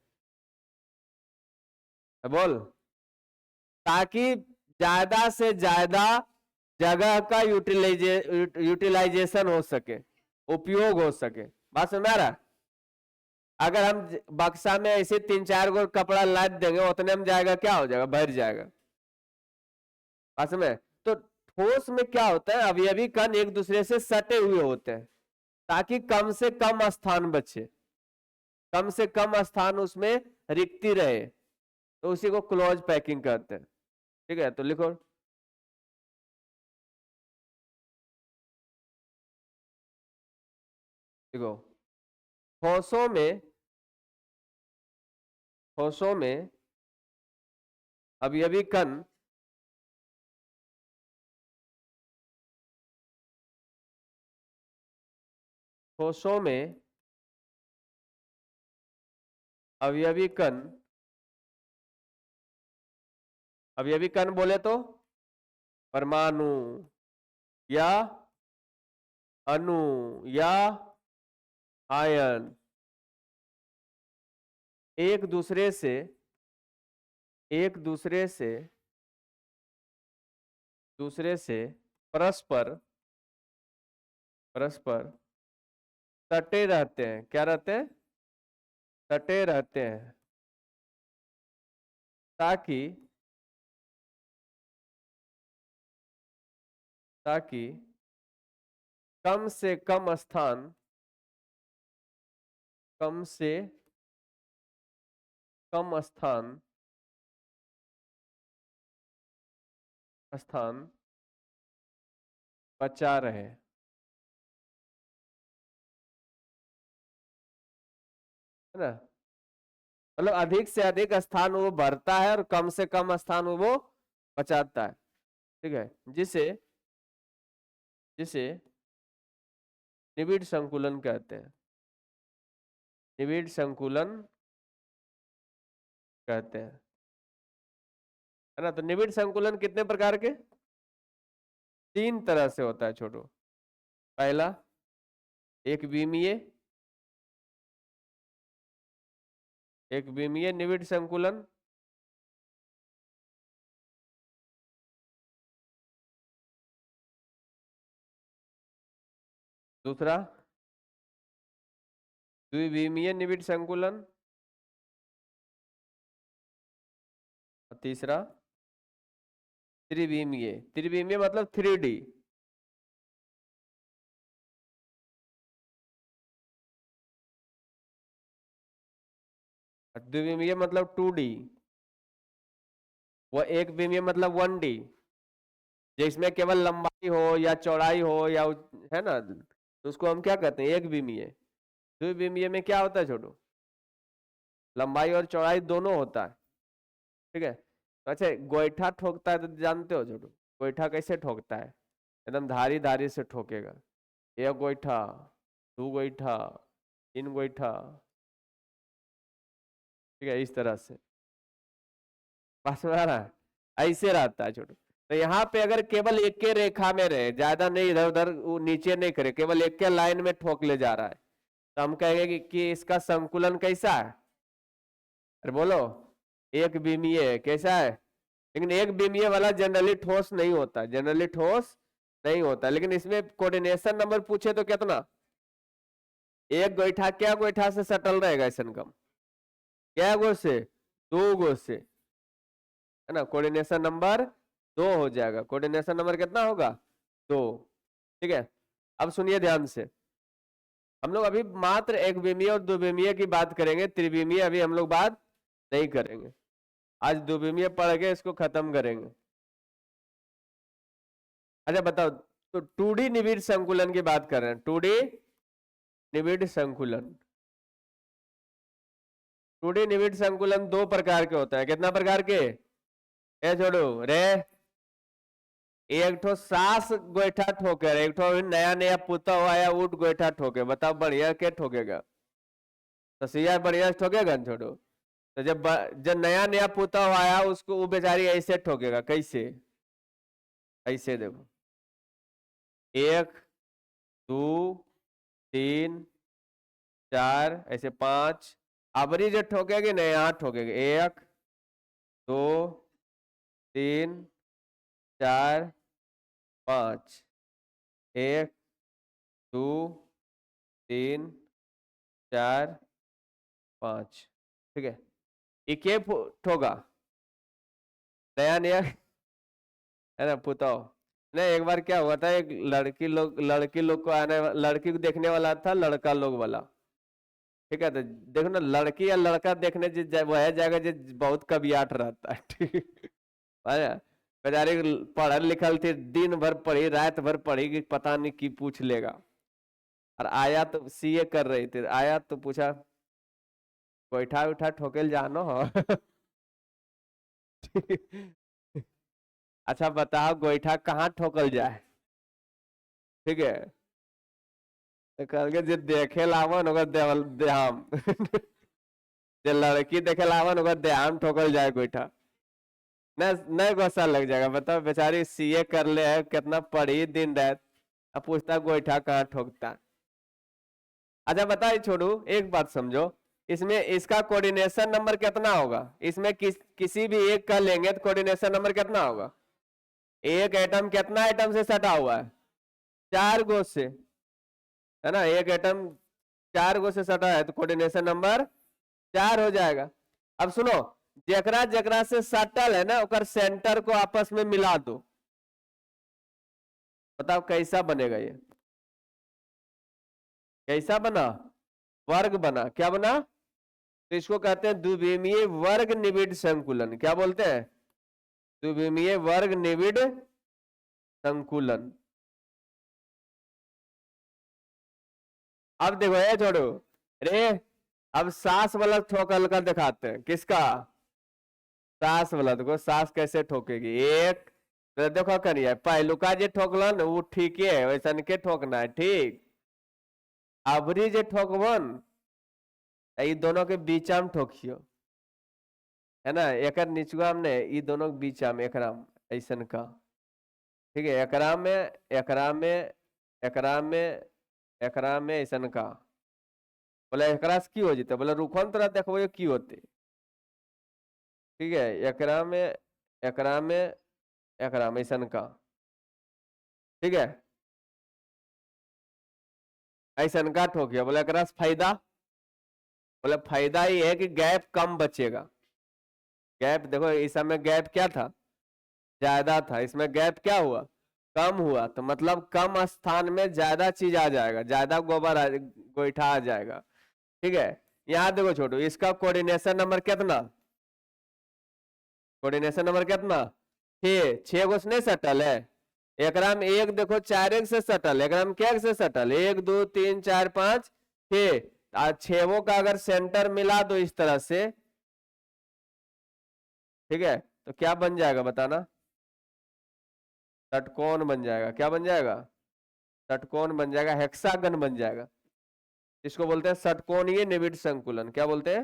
बोल। ताकि ज्यादा से ज्यादा जगह का यूटिलाइजेशन हो सके, उपयोग हो सके। बात समझ में आ रहा है? अगर हम बक्सा में ऐसे 3-4 गो कपड़ा लाद देंगे, उतने में जाएगा, क्या हो जाएगा? भर जाएगा। बात समझ में? तो ठोस में क्या होता है, अवयवी कण एक दूसरे से सटे हुए होते हैं, ताकि कम से कम स्थान बचे, कम से कम स्थान उसमें रिक्ति रहे, तो उसी को क्लोज पैकिंग कहते हैं। ठीक है, तो लिखो। देखो, ठोसों में ठोसों में अवयवी कण ठोसों में अवयवी कण अवयवी कण बोले तो परमाणु या अणु या आयन एक दूसरे से एक दूसरे से परस्पर परस्पर सटे रहते हैं। क्या रहते हैं? सटे रहते हैं, ताकि ताकि कम से कम स्थान कम से कम स्थान बचा रहे। है ना, मतलब अधिक से अधिक स्थान वो भरता है और कम से कम स्थान वो बचाता है। ठीक है, जिसे जिसे निबिड़ संकुलन कहते हैं। निबिड़ संकुलन कहते हैं। है ना, तो निबिड़ संकुलन कितने प्रकार के? 3 तरह से होता है छोटू। पहला एक विमीय, एक विमीय निबिड़ संकुलन। दूसरा द्विविमीय निबिड़ संकुलन। और तीसरा त्रिविमीय। त्रिविमीय मतलब 3D। द्विविमीय मतलब 2D। वो एक विमीय मतलब 1D, जिसमें केवल लंबाई हो या चौड़ाई हो या है ना, तो उसको हम क्या कहते हैं? एक विमीय। द्विविमीय में क्या होता है छोटू? लंबाई और चौड़ाई दोनों होता है। ठीक है, तो अच्छा गोईठा ठोकता है तो जानते हो छोटू, गोईठा कैसे ठोकता है? एकदम धारी धारी से ठोकेगा। 1 गोईठा, 2 गोईठा, 3 गोईठा। ठीक है, इस तरह से। बस में आ रहा है? ऐसे रहता है छोटू। तो यहाँ पे अगर केवल एक के रेखा में रहे, ज्यादा नहीं इधर उधर नीचे नहीं करे, केवल एक के लाइन में ठोक ले जा रहा है, तो हम कहेंगे कि इसका संकुलन कैसा है? अरे बोलो। एक विमीय है, कैसा है? लेकिन एक विमीय वाला जनरली ठोस नहीं होता, जनरली ठोस नहीं होता। लेकिन इसमें कोऑर्डिनेशन नंबर पूछे तो कितना? 1 गोईठा क्या गोईठा से सटल रहेगा ऐसा कम? क्या गो से? 2 गो से। है ना, कोऑर्डिनेशन नंबर 2 हो जाएगा। कोऑर्डिनेशन नंबर कितना होगा? 2। ठीक है, अब सुनिए ध्यान से। हम लोग अभी मात्र एक विमीय और द्विविमीय की बात करेंगे, त्रिविमीय अभी हम लोग बात नहीं करेंगे। आज द्विविमीय पढ़ के इसको खत्म करेंगे। अच्छा बताओ, तो 2D निबिड़ संकुलन की बात कर रहे हैं। 2D निबिड़ संकुलन। 2D निबिड़ संकुलन 2 प्रकार के होता है। कितना प्रकार के? ए छोड़ो रे, एक ठो सास गोईठा ठोके, एक ठो नया नया पुता हुआ है ऊट गोईठा ठोके। बताओ बढ़िया के ठोकेगा? तो सिया बढ़िया से ठोकेगा न छोड़ो। तो जब नया नया पुता हुआ है उसको वो बेचारी ऐसे ठोकेगा। कैसे? ऐसे देखो, 1 2 3 4 ऐसे 5। अबरी जो ठोकेगी ना यहाँ ठोकेगी। 1 2 3 4 5। 1 2 3 4 5। ठीक है, ये ठोका नया नया, है ना पुताओ। नहीं, एक बार क्या हुआ था, एक लड़की लोग को लड़की को देखने वाला था, लड़का लोग वाला। ठीक है, तो देखो ना, लड़की या लड़का देखने वह जाएगा जो बहुत कबियाट रहता है। ठीक है, बेचारे पढ़ल लिखल थी, दिन भर पढ़ी रात भर पढ़ी कि पता नहीं की पूछ लेगा। और आया तो सीए कर रही थी, आया तो पूछा गोईठा उठा ठोकेल जानो हो? अच्छा बताओ गोईठा कहाँ ठोकल जाए? ठीक है, तो कल के जे देखे लावन ओकर देहाम। जे लड़की देखे लावन ओकर देहाम ठोकल जाए गोईठा। न नहीं गुस्सा लग जाएगा? बताओ, बेचारी सीए कर ले है, कितना पढ़ी दिन रात, अब पूछता गोईठा कहाँ ठोकता। अच्छा बताइए छोड़ू, एक बात समझो, इसमें इसका कोऑर्डिनेशन नंबर कितना होगा? इसमें किसी भी एक का लेंगे तो कोऑर्डिनेशन नंबर कितना होगा? एक एटम कितना एटम से सटा हुआ है? 4 गो से। है ना, एक एटम 4 गो से सटा है तो कोऑर्डिनेशन नंबर 4 हो जाएगा। अब सुनो, जकरा जकरा से सटल है ना उकर सेंटर को आपस में मिला दो। बताओ कैसा बनेगा ये? कैसा बना? वर्ग बना, क्या बना? तो इसको कहते हैं द्विविमीय वर्ग निबिड़ संकुलन। क्या बोलते हैं? द्विविमीय वर्ग निबिड़ संकुलन। अब देखो ये छोड़ो रे, अब सास वाला ठोकल कर दिखाते हैं। किसका? सास वाला। देखो सास कैसे ठोकेगी। एक तो देखो करिए, पहलू का जे ठोकला न वो ठीक है, वैसा के ठोकना है, ठीक। अबरी जे ठोकबन ये दोनों के बीचा में ठोकियो, है ना, एक निचुआ में ये दोनों के बीचा में एकरा ऐसन का, ठीक है। एकरा में एकरा में एकरा में एकरा में ऐसन का, बोले एकरा से की हो जीते, बोले रुको न तोरा देखो ये की होते, ठीक है। एकरा में ऐसन का, ठीक है, ऐसन का ठोकिया। बोले एकरा से फायदा, बोले फायदा ये है कि गैप कम बचेगा। गैप देखो इस समय गैप क्या था? ज्यादा था। इसमें गैप क्या हुआ? कम हुआ। तो मतलब कम स्थान में ज्यादा चीज आ जाएगा, ज्यादा गोईठा आ जाएगा, ठीक है। यहाँ देखो छोटू, इसका कोऑर्डिनेशन नंबर कितना? कोऑर्डिनेशन नंबर कितना? 6 गो से नहीं सटल है। एकरा में एक देखो 4 एक से सटल, एकरा में क्या से सटल? 1 2 3 4 5 6। 6 का अगर सेंटर मिला दो इस तरह से, ठीक है, तो क्या बन जाएगा बताना? षटकोण बन जाएगा। क्या बन जाएगा? षटकोण बन जाएगा, हेक्सागन बन जाएगा। इसको बोलते हैं षटकोणीय निबिड़ संकुलन। क्या बोलते हैं?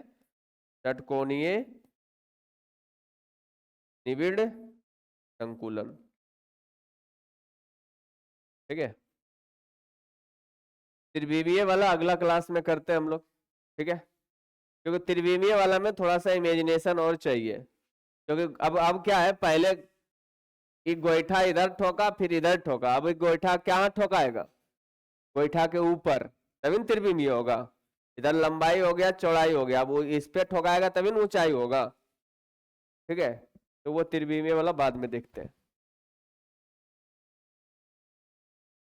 षटकोणीय निबिड़ संकुलन, ठीक है। त्रिविमीय वाला अगला क्लास में करते हैं हम लोग, ठीक है, क्योंकि त्रिविमीय वाला में थोड़ा सा इमेजिनेशन और चाहिए। क्योंकि अब क्या है, पहले एक गोईठा इधर ठोका फिर इधर ठोका, अब एक गोईठा क्या ठोकाएगा? गोईठा के ऊपर, तभी त्रिविमीय होगा। इधर लंबाई हो गया, चौड़ाई हो गया, अब वो इस पे ठोकाएगा तभी ऊंचाई होगा, ठीक है। तो वो त्रिविमीय वाला बाद में देखते हैं।